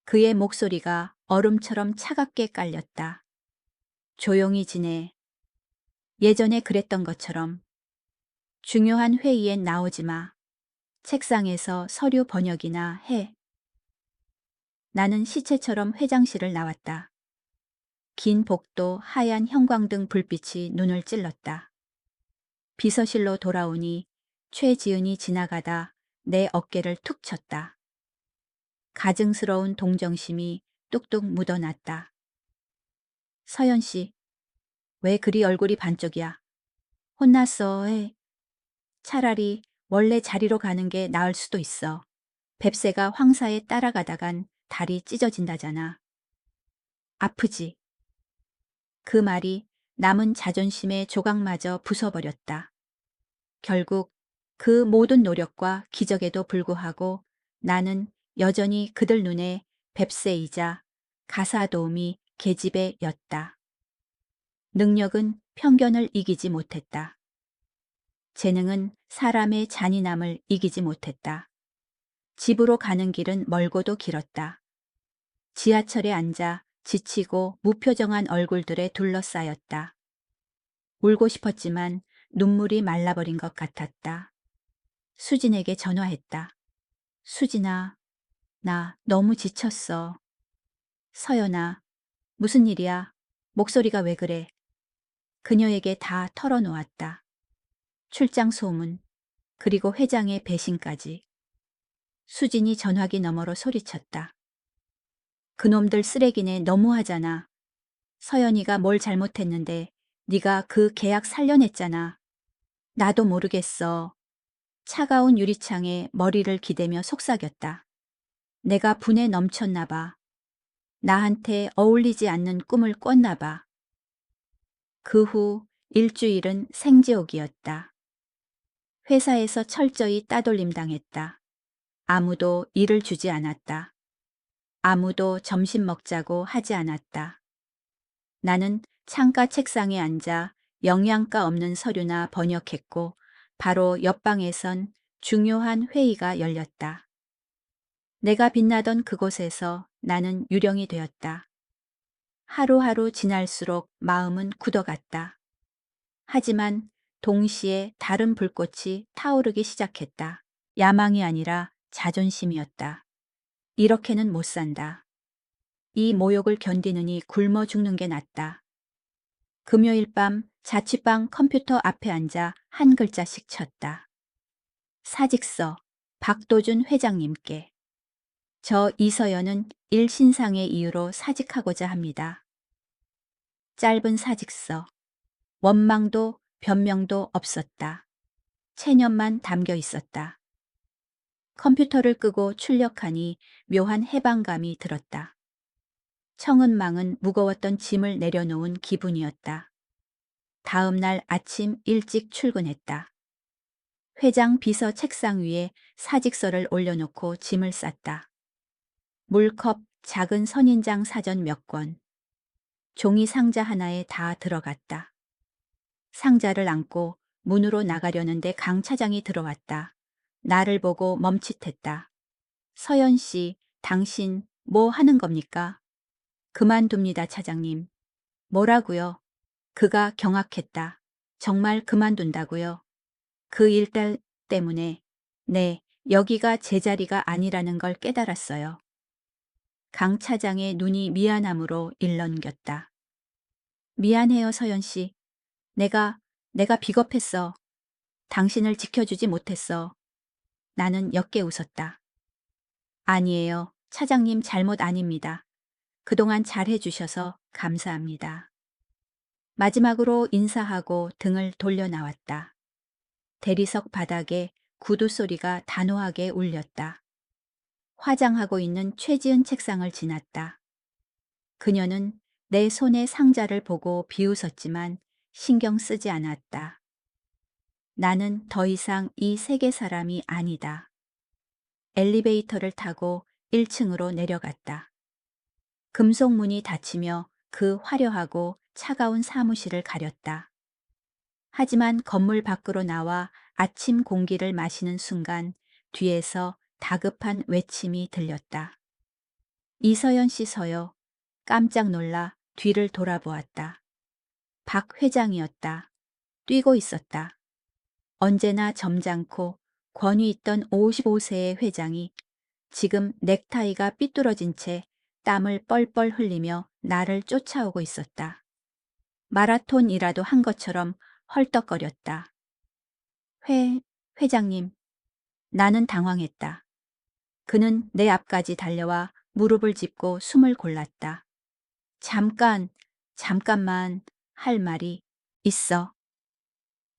그의 목소리가 얼음처럼 차갑게 깔렸다. 조용히 지내. 예전에 그랬던 것처럼 중요한 회의엔 나오지 마. 책상에서 서류 번역이나 해. 나는 시체처럼 회장실을 나왔다. 긴 복도, 하얀 형광등 불빛이 눈을 찔렀다. 비서실로 돌아오니 최지은이 지나가다 내 어깨를 툭 쳤다. 가증스러운 동정심이 뚝뚝 묻어났다. 서연 씨, 왜 그리 얼굴이 반쪽이야? 혼났어 해. 차라리 원래 자리로 가는 게 나을 수도 있어. 뱁새가 황사에 따라가다간 다리 찢어진다잖아. 아프지? 그 말이 남은 자존심의 조각마저 부숴버렸다. 결국 그 모든 노력과 기적에도 불구하고 나는 여전히 그들 눈에 뱁새이자 가사도우미 계집애였다. 능력은 편견을 이기지 못했다. 재능은 사람의 잔인함을 이기지 못했다. 집으로 가는 길은 멀고도 길었다. 지하철에 앉아 지치고 무표정한 얼굴들에 둘러싸였다. 울고 싶었지만 눈물이 말라버린 것 같았다. 수진에게 전화했다. 수진아, 나 너무 지쳤어. 서연아, 무슨 일이야? 목소리가 왜 그래? 그녀에게 다 털어놓았다. 출장 소문, 그리고 회장의 배신까지. 수진이 전화기 너머로 소리쳤다. 그놈들 쓰레기네 너무하잖아. 서연이가 뭘 잘못했는데 네가 그 계약 살려냈잖아. 나도 모르겠어. 차가운 유리창에 머리를 기대며 속삭였다. 내가 분에 넘쳤나 봐. 나한테 어울리지 않는 꿈을 꿨나 봐. 그 후 일주일은 생지옥이었다. 회사에서 철저히 따돌림 당했다. 아무도 일을 주지 않았다. 아무도 점심 먹자고 하지 않았다. 나는 창가 책상에 앉아 영양가 없는 서류나 번역했고 바로 옆방에선 중요한 회의가 열렸다. 내가 빛나던 그곳에서 나는 유령이 되었다. 하루하루 지날수록 마음은 굳어갔다. 하지만 동시에 다른 불꽃이 타오르기 시작했다. 야망이 아니라 자존심이었다. 이렇게는 못 산다. 이 모욕을 견디느니 굶어 죽는 게 낫다. 금요일 밤 자취방 컴퓨터 앞에 앉아 한 글자씩 쳤다. 사직서, 박도준 회장님께. 저 이서연은 일신상의 이유로 사직하고자 합니다. 짧은 사직서. 원망도 변명도 없었다. 체념만 담겨 있었다. 컴퓨터를 끄고 출력하니 묘한 해방감이 들었다. 청은망은 무거웠던 짐을 내려놓은 기분이었다. 다음 날 아침 일찍 출근했다. 회장 비서 책상 위에 사직서를 올려놓고 짐을 쌌다. 물컵, 작은 선인장 사전 몇 권. 종이 상자 하나에 다 들어갔다. 상자를 안고 문으로 나가려는데 강 차장이 들어왔다. 나를 보고 멈칫했다. 서연 씨, 당신 뭐 하는 겁니까? 그만둡니다, 차장님. 뭐라고요? 그가 경악했다. 정말 그만둔다고요? 그 일달 때문에. 네, 여기가 제 자리가 아니라는 걸 깨달았어요. 강 차장의 눈이 미안함으로 일렁겼다. 미안해요, 서연 씨. 내가 비겁했어. 당신을 지켜주지 못했어. 나는 옅게 웃었다. 아니에요. 차장님 잘못 아닙니다. 그동안 잘해주셔서 감사합니다. 마지막으로 인사하고 등을 돌려 나왔다. 대리석 바닥에 구두 소리가 단호하게 울렸다. 화장하고 있는 최지은 책상을 지났다. 그녀는 내 손의 상자를 보고 비웃었지만 신경 쓰지 않았다. 나는 더 이상 이 세계 사람이 아니다. 엘리베이터를 타고 1층으로 내려갔다. 금속 문이 닫히며 그 화려하고 차가운 사무실을 가렸다. 하지만 건물 밖으로 나와 아침 공기를 마시는 순간 뒤에서 다급한 외침이 들렸다. 이서연 씨 서요. 깜짝 놀라 뒤를 돌아보았다. 박 회장이었다. 뛰고 있었다. 언제나 점잖고 권위 있던 55세의 회장이 지금 넥타이가 삐뚤어진 채 땀을 뻘뻘 흘리며 나를 쫓아오고 있었다. 마라톤이라도 한 것처럼 헐떡거렸다. 회, 회장님. 나는 당황했다. 그는 내 앞까지 달려와 무릎을 짚고 숨을 골랐다. 잠깐만 할 말이 있어.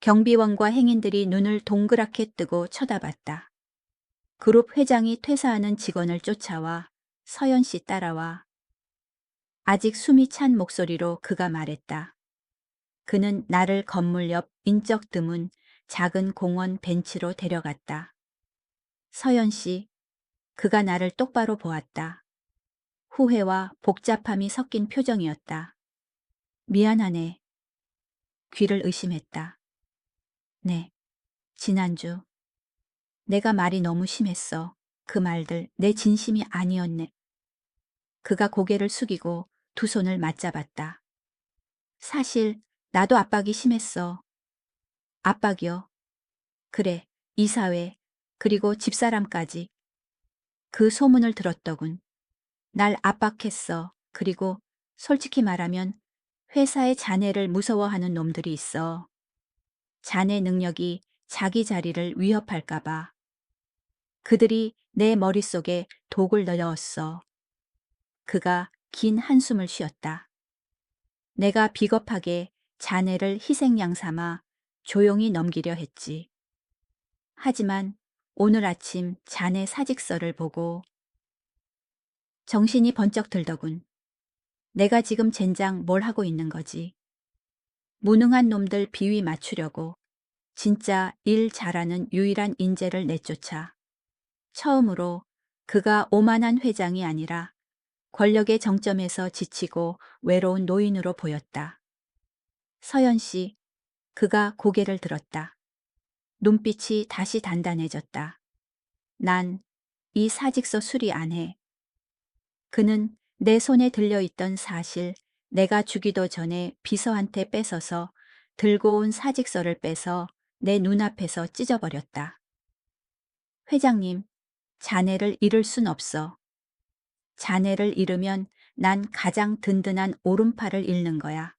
경비원과 행인들이 눈을 동그랗게 뜨고 쳐다봤다. 그룹 회장이 퇴사하는 직원을 쫓아와 서연 씨 따라와. 아직 숨이 찬 목소리로 그가 말했다. 그는 나를 건물 옆 인적 드문 작은 공원 벤치로 데려갔다. 서연 씨, 그가 나를 똑바로 보았다. 후회와 복잡함이 섞인 표정이었다. 미안하네. 귀를 의심했다. 네, 지난주. 내가 말이 너무 심했어. 그 말들 내 진심이 아니었네. 그가 고개를 숙이고 두 손을 맞잡았다. 사실 나도 압박이 심했어. 압박이요? 그래, 이사회, 그리고 집사람까지. 그 소문을 들었더군. 날 압박했어. 그리고 솔직히 말하면 회사의 자네를 무서워하는 놈들이 있어. 자네 능력이 자기 자리를 위협할까봐. 그들이 내 머릿속에 독을 넣었어. 그가 긴 한숨을 쉬었다. 내가 비겁하게 자네를 희생양 삼아 조용히 넘기려 했지. 하지만 오늘 아침 자네 사직서를 보고 정신이 번쩍 들더군. 내가 지금 젠장 뭘 하고 있는 거지. 무능한 놈들 비위 맞추려고 진짜 일 잘하는 유일한 인재를 내쫓아. 처음으로 그가 오만한 회장이 아니라 권력의 정점에서 지치고 외로운 노인으로 보였다. 서연 씨, 그가 고개를 들었다. 눈빛이 다시 단단해졌다. 난 이 사직서 수리 안 해. 그는 내 손에 들려있던 사실, 내가 주기도 전에 비서한테 뺏어서 들고 온 사직서를 빼서 내 눈앞에서 찢어버렸다. 회장님, 자네를 잃을 순 없어. 자네를 잃으면 난 가장 든든한 오른팔을 잃는 거야.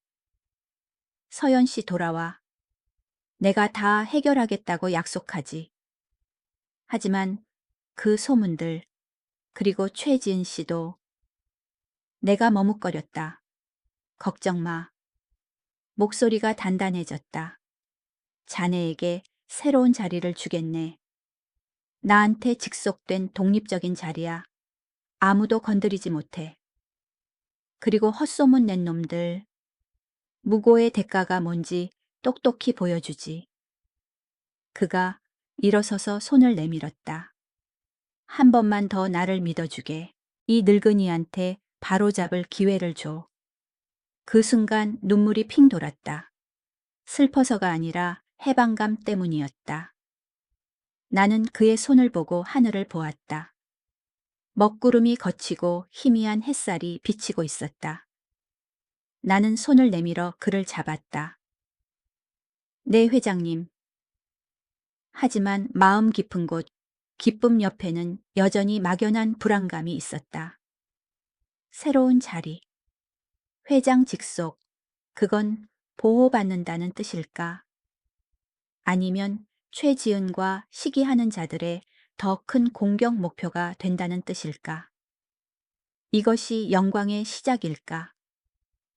서연 씨 돌아와. 내가 다 해결하겠다고 약속하지. 하지만 그 소문들, 그리고 최지은 씨도. 내가 머뭇거렸다. 걱정 마. 목소리가 단단해졌다. 자네에게 새로운 자리를 주겠네. 나한테 직속된 독립적인 자리야. 아무도 건드리지 못해. 그리고 헛소문 낸 놈들, 무고의 대가가 뭔지 똑똑히 보여주지. 그가 일어서서 손을 내밀었다. 한 번만 더 나를 믿어주게. 이 늙은이한테 바로잡을 기회를 줘. 그 순간 눈물이 핑 돌았다. 슬퍼서가 아니라 해방감 때문이었다. 나는 그의 손을 보고 하늘을 보았다. 먹구름이 걷히고 희미한 햇살이 비치고 있었다. 나는 손을 내밀어 그를 잡았다. 네, 회장님. 하지만 마음 깊은 곳, 기쁨 옆에는 여전히 막연한 불안감이 있었다. 새로운 자리. 회장 직속. 그건 보호받는다는 뜻일까? 아니면 최지은과 시기하는 자들의 더 큰 공격 목표가 된다는 뜻일까? 이것이 영광의 시작일까?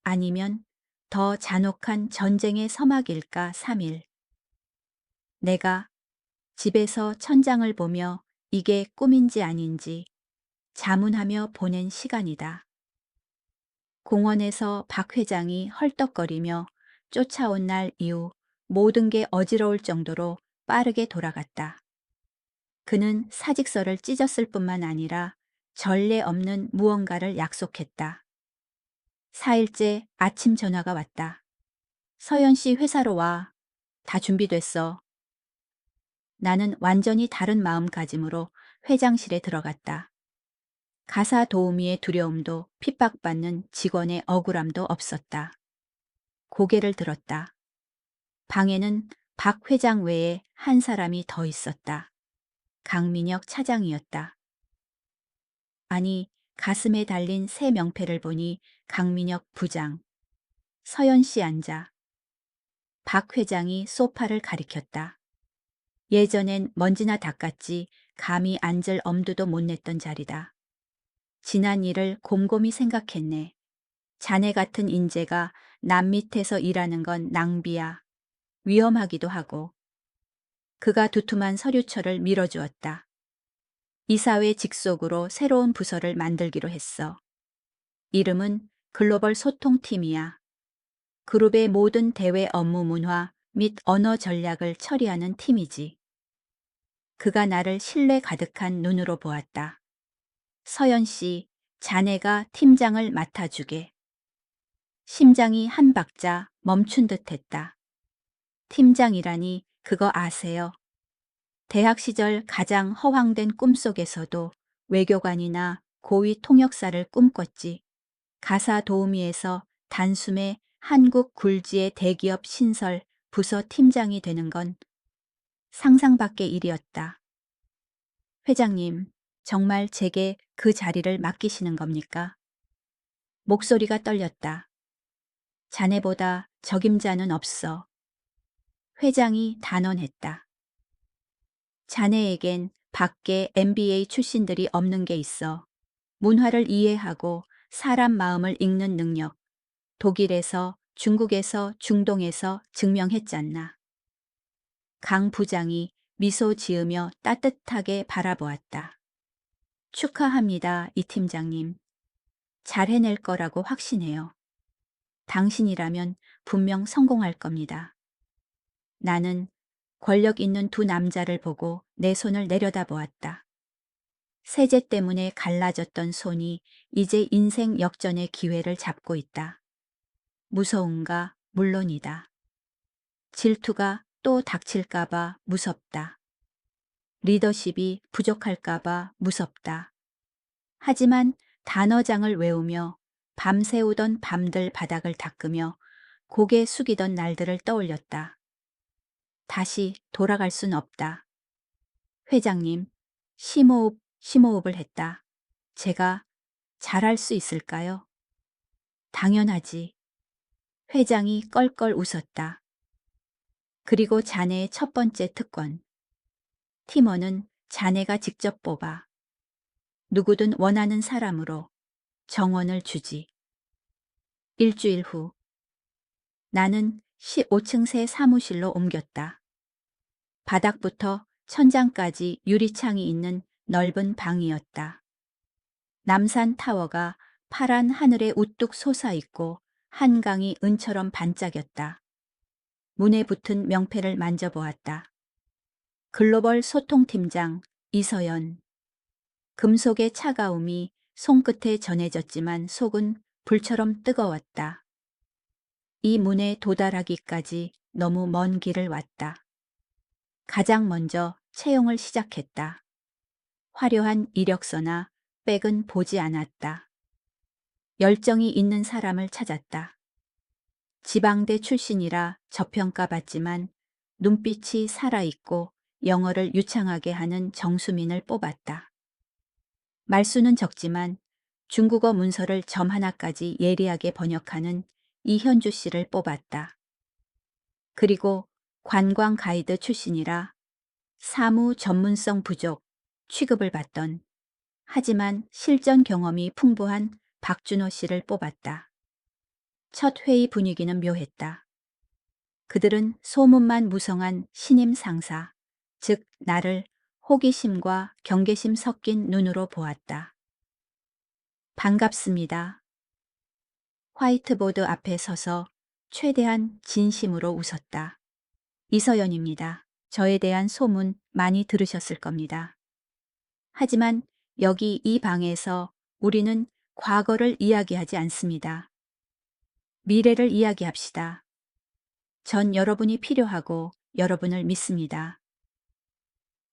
아니면 더 잔혹한 전쟁의 서막일까? 3일. 내가 집에서 천장을 보며 이게 꿈인지 아닌지 자문하며 보낸 시간이다. 공원에서 박 회장이 헐떡거리며 쫓아온 날 이후 모든 게 어지러울 정도로 빠르게 돌아갔다. 그는 사직서를 찢었을 뿐만 아니라 전례 없는 무언가를 약속했다. 4일째 아침 전화가 왔다. 서연 씨 회사로 와. 다 준비됐어. 나는 완전히 다른 마음가짐으로 회장실에 들어갔다. 가사 도우미의 두려움도 핍박받는 직원의 억울함도 없었다. 고개를 들었다. 방에는 박 회장 외에 한 사람이 더 있었다. 강민혁 차장이었다. 아니, 가슴에 달린 새 명패를 보니 강민혁 부장. 서연 씨 앉아. 박 회장이 소파를 가리켰다. 예전엔 먼지나 닦았지 감히 앉을 엄두도 못 냈던 자리다. 지난 일을 곰곰이 생각했네. 자네 같은 인재가 남 밑에서 일하는 건 낭비야. 위험하기도 하고. 그가 두툼한 서류철을 밀어주었다. 이사회 직속으로 새로운 부서를 만들기로 했어. 이름은 글로벌 소통팀이야. 그룹의 모든 대외 업무 문화 및 언어 전략을 처리하는 팀이지. 그가 나를 신뢰 가득한 눈으로 보았다. 서연 씨, 자네가 팀장을 맡아주게. 심장이 한 박자 멈춘 듯 했다. 팀장이라니 그거 아세요? 대학 시절 가장 허황된 꿈속에서도 외교관이나 고위 통역사를 꿈꿨지. 가사 도우미에서 단숨에 한국 굴지의 대기업 신설 부서 팀장이 되는 건 상상 밖의 일이었다. 회장님, 정말 제게 그 자리를 맡기시는 겁니까? 목소리가 떨렸다. 자네보다 적임자는 없어. 회장이 단언했다. 자네에겐 밖에 MBA 출신들이 없는 게 있어. 문화를 이해하고 사람 마음을 읽는 능력. 독일에서, 중국에서, 중동에서 증명했잖나. 강 부장이 미소 지으며 따뜻하게 바라보았다. 축하합니다, 이 팀장님. 잘 해낼 거라고 확신해요. 당신이라면 분명 성공할 겁니다. 나는 권력 있는 두 남자를 보고 내 손을 내려다보았다. 세제 때문에 갈라졌던 손이 이제 인생 역전의 기회를 잡고 있다. 무서운가? 물론이다. 질투가 또 닥칠까봐 무섭다. 리더십이 부족할까봐 무섭다. 하지만 단어장을 외우며 밤새우던 밤들 바닥을 닦으며 고개 숙이던 날들을 떠올렸다. 다시 돌아갈 순 없다. 회장님, 심호흡을 했다. 제가 잘할 수 있을까요? 당연하지. 회장이 껄껄 웃었다. 그리고 자네의 첫 번째 특권. 팀원은 자네가 직접 뽑아. 누구든 원하는 사람으로 정원을 주지. 일주일 후. 나는 15층 새 사무실로 옮겼다. 바닥부터 천장까지 유리창이 있는 넓은 방이었다. 남산 타워가 파란 하늘에 우뚝 솟아있고 한강이 은처럼 반짝였다. 문에 붙은 명패를 만져보았다. 글로벌 소통팀장 이서연. 금속의 차가움이 손끝에 전해졌지만 속은 불처럼 뜨거웠다. 이 문에 도달하기까지 너무 먼 길을 왔다. 가장 먼저 채용을 시작했다. 화려한 이력서나 백은 보지 않았다. 열정이 있는 사람을 찾았다. 지방대 출신이라 저평가받지만 눈빛이 살아있고 영어를 유창하게 하는 정수민을 뽑았다. 말수는 적지만 중국어 문서를 점 하나까지 예리하게 번역하는 이현주 씨를 뽑았다. 그리고 관광 가이드 출신이라 사무 전문성 부족 취급을 받던 하지만 실전 경험이 풍부한 박준호 씨를 뽑았다. 첫 회의 분위기는 묘했다. 그들은 소문만 무성한 신임 상사, 즉 나를 호기심과 경계심 섞인 눈으로 보았다. 반갑습니다. 화이트보드 앞에 서서 최대한 진심으로 웃었다. 이서연입니다. 저에 대한 소문 많이 들으셨을 겁니다. 하지만 여기 이 방에서 우리는 과거를 이야기하지 않습니다. 미래를 이야기합시다. 전 여러분이 필요하고 여러분을 믿습니다.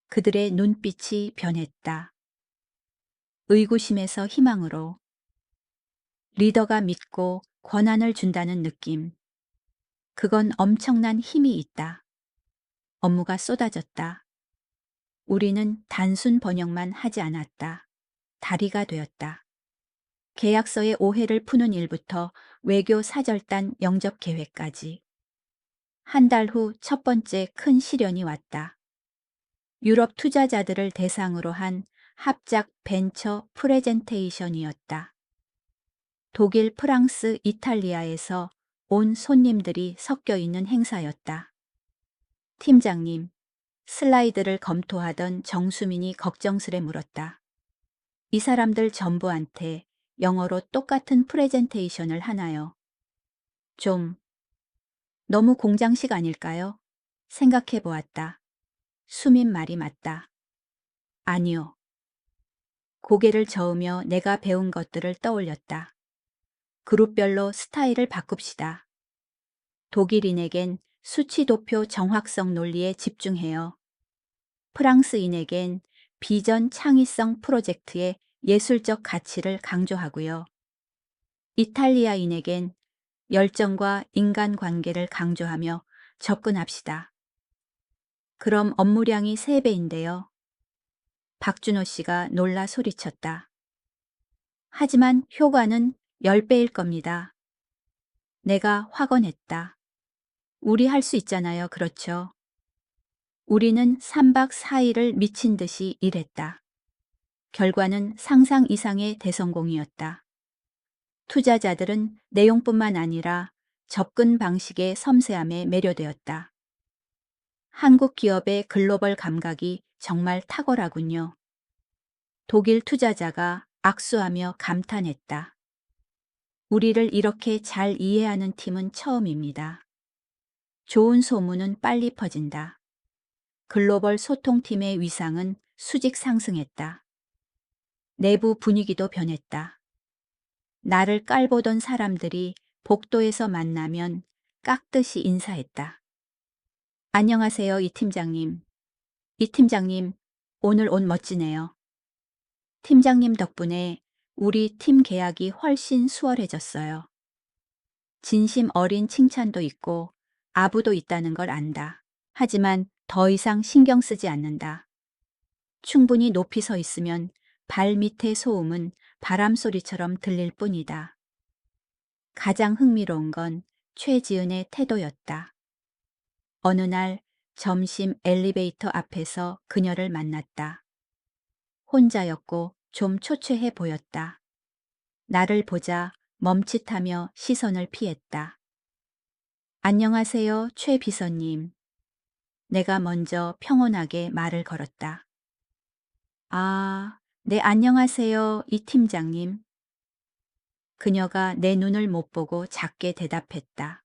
그들의 눈빛이 변했다. 의구심에서 희망으로. 리더가 믿고 권한을 준다는 느낌. 그건 엄청난 힘이 있다. 업무가 쏟아졌다. 우리는 단순 번역만 하지 않았다. 다리가 되었다. 계약서의 오해를 푸는 일부터 외교 사절단 영접 계획까지. 한 달 후 첫 번째 큰 시련이 왔다. 유럽 투자자들을 대상으로 한 합작 벤처 프레젠테이션이었다. 독일, 프랑스, 이탈리아에서 온 손님들이 섞여 있는 행사였다. 팀장님, 슬라이드를 검토하던 정수민이 걱정스레 물었다. 이 사람들 전부한테 영어로 똑같은 프레젠테이션을 하나요? 좀 너무 공장식 아닐까요? 생각해 보았다. 수민 말이 맞다. 아니요. 고개를 저으며 내가 배운 것들을 떠올렸다. 그룹별로 스타일을 바꿉시다. 독일인에겐 수치 도표 정확성 논리에 집중해요. 프랑스인에겐 비전 창의성 프로젝트의 예술적 가치를 강조하고요. 이탈리아인에겐 열정과 인간관계를 강조하며 접근합시다. 그럼 업무량이 3배인데요. 박준호 씨가 놀라 소리쳤다. 하지만 효과는 10배일 겁니다. 내가 확언했다. 우리 할 수 있잖아요. 그렇죠? 우리는 3박 4일을 미친 듯이 일했다. 결과는 상상 이상의 대성공이었다. 투자자들은 내용뿐만 아니라 접근 방식의 섬세함에 매료되었다. 한국 기업의 글로벌 감각이 정말 탁월하군요. 독일 투자자가 악수하며 감탄했다. 우리를 이렇게 잘 이해하는 팀은 처음입니다. 좋은 소문은 빨리 퍼진다. 글로벌 소통팀의 위상은 수직 상승했다. 내부 분위기도 변했다. 나를 깔보던 사람들이 복도에서 만나면 깍듯이 인사했다. 안녕하세요, 이 팀장님. 이 팀장님, 오늘 옷 멋지네요. 팀장님 덕분에 우리 팀 계약이 훨씬 수월해졌어요. 진심 어린 칭찬도 있고 아부도 있다는 걸 안다. 하지만 더 이상 신경 쓰지 않는다. 충분히 높이 서 있으면 발 밑의 소음은 바람 소리처럼 들릴 뿐이다. 가장 흥미로운 건 최지은의 태도였다. 어느 날 점심 엘리베이터 앞에서 그녀를 만났다. 혼자였고 좀 초췌해 보였다. 나를 보자 멈칫하며 시선을 피했다. 안녕하세요, 최 비서님. 내가 먼저 평온하게 말을 걸었다. 아, 네, 안녕하세요, 이 팀장님. 그녀가 내 눈을 못 보고 작게 대답했다.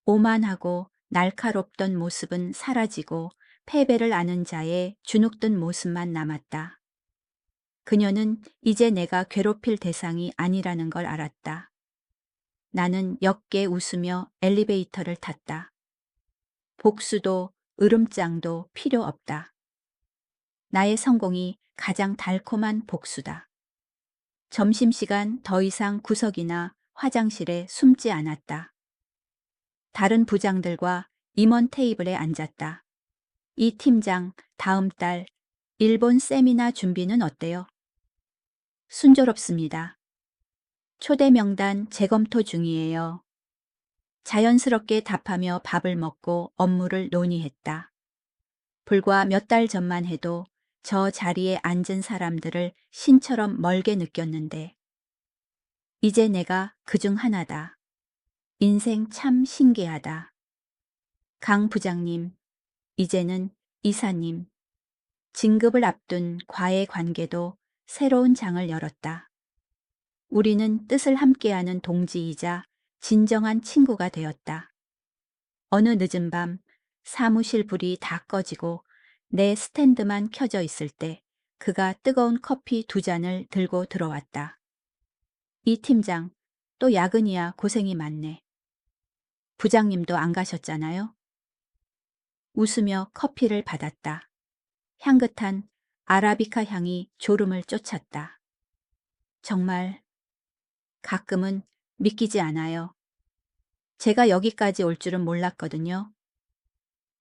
오만하고 날카롭던 모습은 사라지고 패배를 아는 자의 주눅든 모습만 남았다. 그녀는 이제 내가 괴롭힐 대상이 아니라는 걸 알았다. 나는 역게 웃으며 엘리베이터를 탔다. 복수도 으름장도 필요 없다. 나의 성공이 가장 달콤한 복수다. 점심시간 더 이상 구석이나 화장실에 숨지 않았다. 다른 부장들과 임원 테이블에 앉았다. 이 팀장, 다음 달 일본 세미나 준비는 어때요? 순조롭습니다. 초대 명단 재검토 중이에요. 자연스럽게 답하며 밥을 먹고 업무를 논의했다. 불과 몇 달 전만 해도 저 자리에 앉은 사람들을 신처럼 멀게 느꼈는데 이제 내가 그중 하나다. 인생 참 신기하다. 강 부장님, 이제는 이사님. 진급을 앞둔 과의 관계도 새로운 장을 열었다. 우리는 뜻을 함께하는 동지이자 진정한 친구가 되었다. 어느 늦은 밤 사무실 불이 다 꺼지고 내 스탠드만 켜져 있을 때 그가 뜨거운 커피 2잔을 들고 들어왔다. 이 팀장, 또 야근이야. 고생이 많네. 부장님도 안 가셨잖아요? 웃으며 커피를 받았다. 향긋한 아라비카 향이 졸음을 쫓았다. 정말 가끔은 믿기지 않아요. 제가 여기까지 올 줄은 몰랐거든요.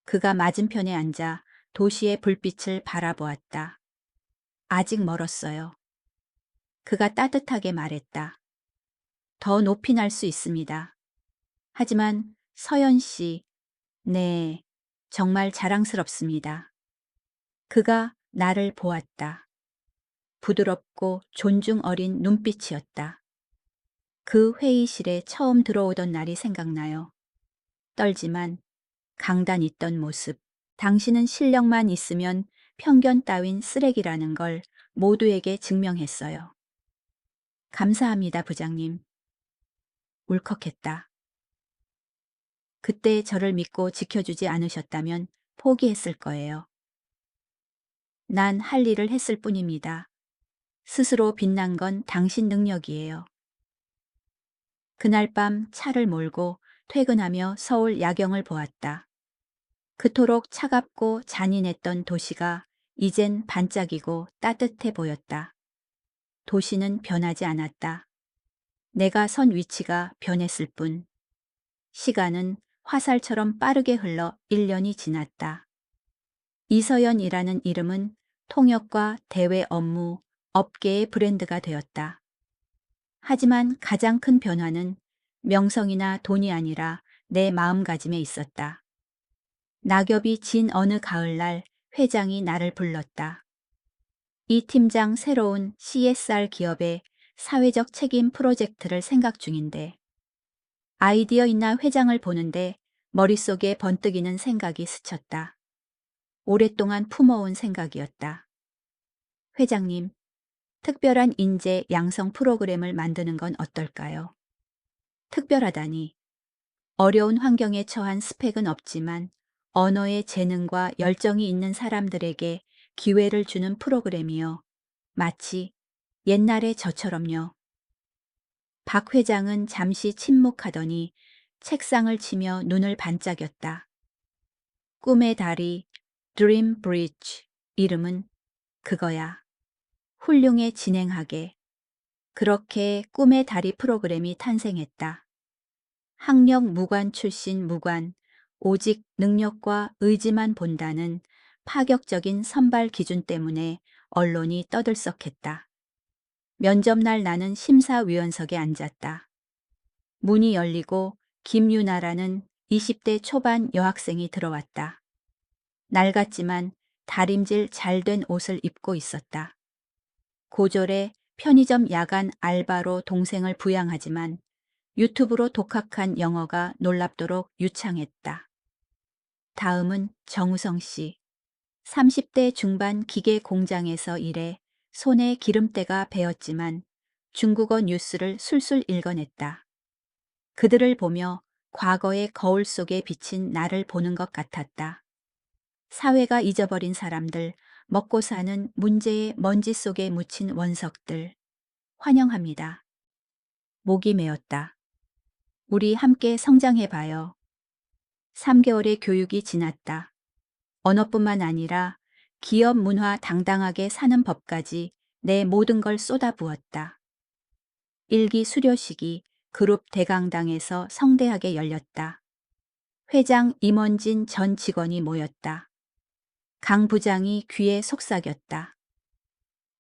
그가 맞은편에 앉아 도시의 불빛을 바라보았다. 아직 멀었어요. 그가 따뜻하게 말했다. 더 높이 날 수 있습니다. 하지만 서연 씨, 네, 정말 자랑스럽습니다. 그가 나를 보았다. 부드럽고 존중 어린 눈빛이었다. 그 회의실에 처음 들어오던 날이 생각나요. 떨지만 강단 있던 모습. 당신은 실력만 있으면 편견 따윈 쓰레기라는 걸 모두에게 증명했어요. 감사합니다, 부장님. 울컥했다. 그때 저를 믿고 지켜주지 않으셨다면 포기했을 거예요. 난 할 일을 했을 뿐입니다. 스스로 빛난 건 당신 능력이에요. 그날 밤 차를 몰고 퇴근하며 서울 야경을 보았다. 그토록 차갑고 잔인했던 도시가 이젠 반짝이고 따뜻해 보였다. 도시는 변하지 않았다. 내가 선 위치가 변했을 뿐. 시간은 화살처럼 빠르게 흘러 1년이 지났다. 이서연이라는 이름은 통역과 대외 업무, 업계의 브랜드가 되었다. 하지만 가장 큰 변화는 명성이나 돈이 아니라 내 마음가짐에 있었다. 낙엽이 진 어느 가을날 회장이 나를 불렀다. 이 팀장 새로운 CSR 기업의 사회적 책임 프로젝트를 생각 중인데 아이디어 있나 회장을 보는데 머릿속에 번뜩이는 생각이 스쳤다. 오랫동안 품어온 생각이었다. 회장님, 특별한 인재 양성 프로그램을 만드는 건 어떨까요? 특별하다니. 어려운 환경에 처한 스펙은 없지만 언어의 재능과 열정이 있는 사람들에게 기회를 주는 프로그램이요. 마치 옛날의 저처럼요. 박 회장은 잠시 침묵하더니 책상을 치며 눈을 반짝였다. 꿈의 다리, Dream Bridge. 이름은 그거야. 훌륭해 진행하게. 그렇게 꿈의 다리 프로그램이 탄생했다. 학력 무관 출신 무관, 오직 능력과 의지만 본다는 파격적인 선발 기준 때문에 언론이 떠들썩했다. 면접날 나는 심사위원석에 앉았다. 문이 열리고 김유나라는 20대 초반 여학생이 들어왔다. 낡았지만 다림질 잘 된 옷을 입고 있었다. 고졸의 편의점 야간 알바로 동생을 부양하지만 유튜브로 독학한 영어가 놀랍도록 유창했다. 다음은 정우성 씨. 30대 중반 기계 공장에서 일해 손에 기름때가 배었지만 중국어 뉴스를 술술 읽어냈다. 그들을 보며 과거의 거울 속에 비친 나를 보는 것 같았다. 사회가 잊어버린 사람들, 먹고 사는 문제의 먼지 속에 묻힌 원석들. 환영합니다. 목이 메었다. 우리 함께 성장해봐요. 3개월의 교육이 지났다. 언어뿐만 아니라 기업 문화 당당하게 사는 법까지 내 모든 걸 쏟아부었다. 일기 수료식이 그룹 대강당에서 성대하게 열렸다. 회장 임원진 전 직원이 모였다. 강 부장이 귀에 속삭였다.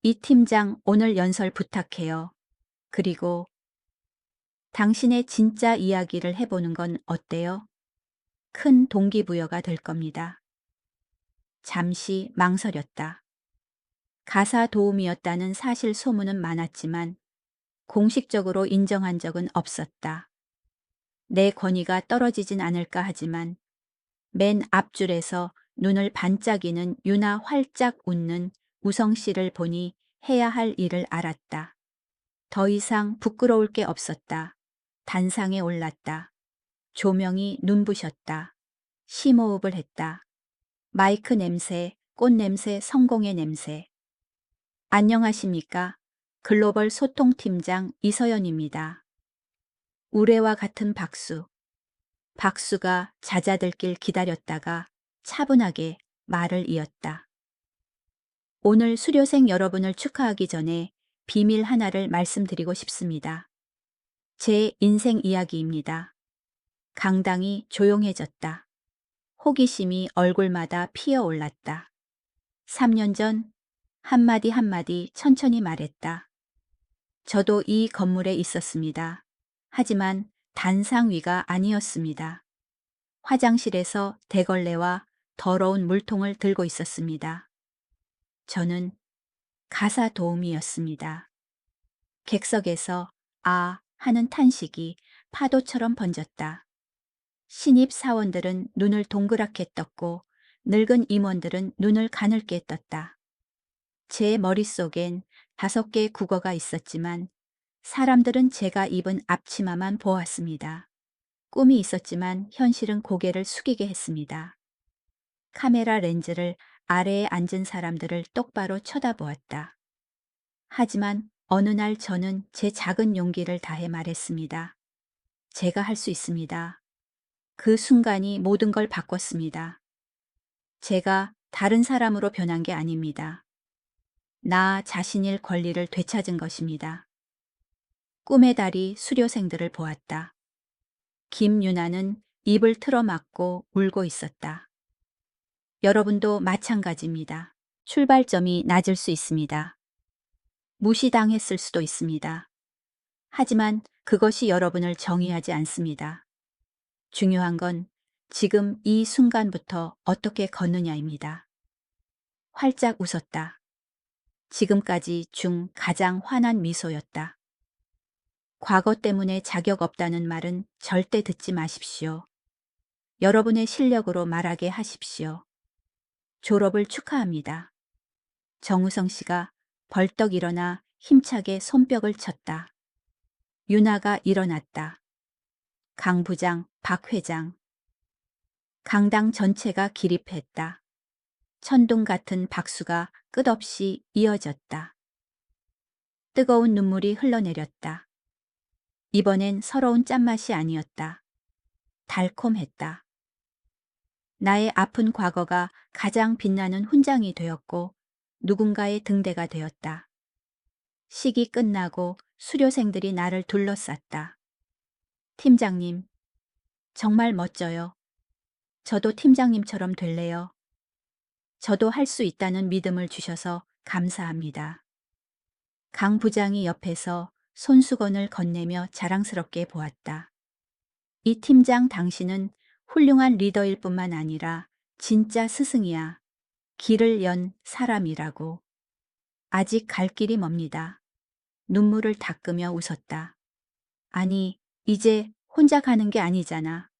이 팀장 오늘 연설 부탁해요. 그리고 당신의 진짜 이야기를 해보는 건 어때요? 큰 동기부여가 될 겁니다. 잠시 망설였다. 가사 도우미였다는 사실 소문은 많았지만 공식적으로 인정한 적은 없었다. 내 권위가 떨어지진 않을까 하지만 맨 앞줄에서 눈을 반짝이는 유나 활짝 웃는 우성 씨를 보니 해야 할 일을 알았다. 더 이상 부끄러울 게 없었다. 단상에 올랐다. 조명이 눈부셨다. 심호흡을 했다. 마이크 냄새, 꽃 냄새, 성공의 냄새. 안녕하십니까? 글로벌 소통팀장 이서연입니다. 우레와 같은 박수. 박수가 잦아들길 기다렸다가 차분하게 말을 이었다. 오늘 수료생 여러분을 축하하기 전에 비밀 하나를 말씀드리고 싶습니다. 제 인생 이야기입니다. 강당이 조용해졌다. 호기심이 얼굴마다 피어올랐다. 3년 전 한마디 한마디 천천히 말했다. 저도 이 건물에 있었습니다. 하지만 단상위가 아니었습니다. 화장실에서 대걸레와 더러운 물통을 들고 있었습니다. 저는 가사 도우미였습니다. 객석에서 아 하는 탄식이 파도처럼 번졌다. 신입 사원들은 눈을 동그랗게 떴고 늙은 임원들은 눈을 가늘게 떴다. 제 머릿속엔 5개의 국어가 있었지만 사람들은 제가 입은 앞치마만 보았습니다. 꿈이 있었지만 현실은 고개를 숙이게 했습니다. 카메라 렌즈를 아래에 앉은 사람들을 똑바로 쳐다보았다. 하지만 어느 날 저는 제 작은 용기를 다해 말했습니다. 제가 할 수 있습니다. 그 순간이 모든 걸 바꿨습니다. 제가 다른 사람으로 변한 게 아닙니다. 나 자신일 권리를 되찾은 것입니다. 꿈의 달이 수료생들을 보았다. 김유나는 입을 틀어막고 울고 있었다. 여러분도 마찬가지입니다. 출발점이 낮을 수 있습니다. 무시당했을 수도 있습니다. 하지만 그것이 여러분을 정의하지 않습니다. 중요한 건 지금 이 순간부터 어떻게 걷느냐입니다. 활짝 웃었다. 지금까지 중 가장 환한 미소였다. 과거 때문에 자격 없다는 말은 절대 듣지 마십시오. 여러분의 실력으로 말하게 하십시오. 졸업을 축하합니다. 정우성 씨가 벌떡 일어나 힘차게 손뼉을 쳤다. 유나가 일어났다. 강 부장, 박 회장. 강당 전체가 기립했다. 천둥 같은 박수가 끝없이 이어졌다. 뜨거운 눈물이 흘러내렸다. 이번엔 서러운 짠맛이 아니었다. 달콤했다. 나의 아픈 과거가 가장 빛나는 훈장이 되었고 누군가의 등대가 되었다. 시기 끝나고 수료생들이 나를 둘러쌌다. 팀장님, 정말 멋져요. 저도 팀장님처럼 될래요. 저도 할 수 있다는 믿음을 주셔서 감사합니다. 강 부장이 옆에서 손수건을 건네며 자랑스럽게 보았다. 이 팀장 당신은 훌륭한 리더일 뿐만 아니라 진짜 스승이야. 길을 연 사람이라고. 아직 갈 길이 멉니다. 눈물을 닦으며 웃었다. 아니, 이제 혼자 가는 게 아니잖아.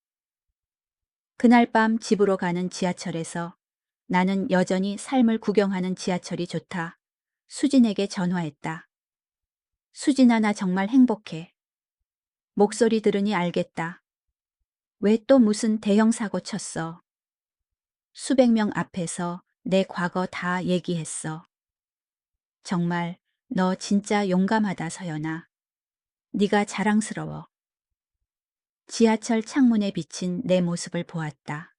그날 밤 집으로 가는 지하철에서 나는 여전히 삶을 구경하는 지하철이 좋다. 수진에게 전화했다. 수진아, 나 정말 행복해. 목소리 들으니 알겠다. 왜 또 무슨 대형 사고 쳤어? 수백 명 앞에서 내 과거 다 얘기했어. 정말 너 진짜 용감하다, 서연아. 네가 자랑스러워. 지하철 창문에 비친 내 모습을 보았다.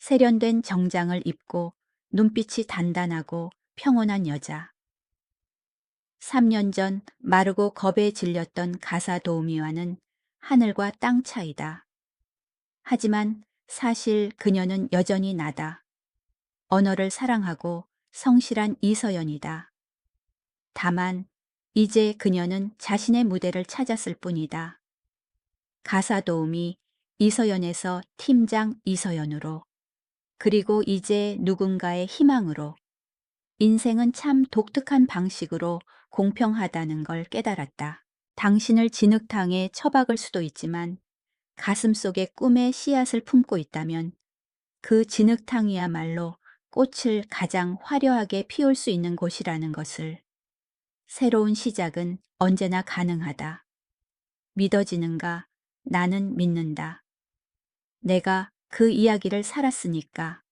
세련된 정장을 입고 눈빛이 단단하고 평온한 여자. 3년 전 마르고 겁에 질렸던 가사 도우미와는 하늘과 땅 차이다. 하지만 사실 그녀는 여전히 나다. 언어를 사랑하고 성실한 이서연이다. 다만 이제 그녀는 자신의 무대를 찾았을 뿐이다. 가사 도우미 이서연에서 팀장 이서연으로, 그리고 이제 누군가의 희망으로. 인생은 참 독특한 방식으로 공평하다는 걸 깨달았다. 당신을 진흙탕에 처박을 수도 있지만 가슴 속에 꿈의 씨앗을 품고 있다면 그 진흙탕이야말로 꽃을 가장 화려하게 피울 수 있는 곳이라는 것을. 새로운 시작은 언제나 가능하다. 믿어지는가? 나는 믿는다. 내가 그 이야기를 살았으니까.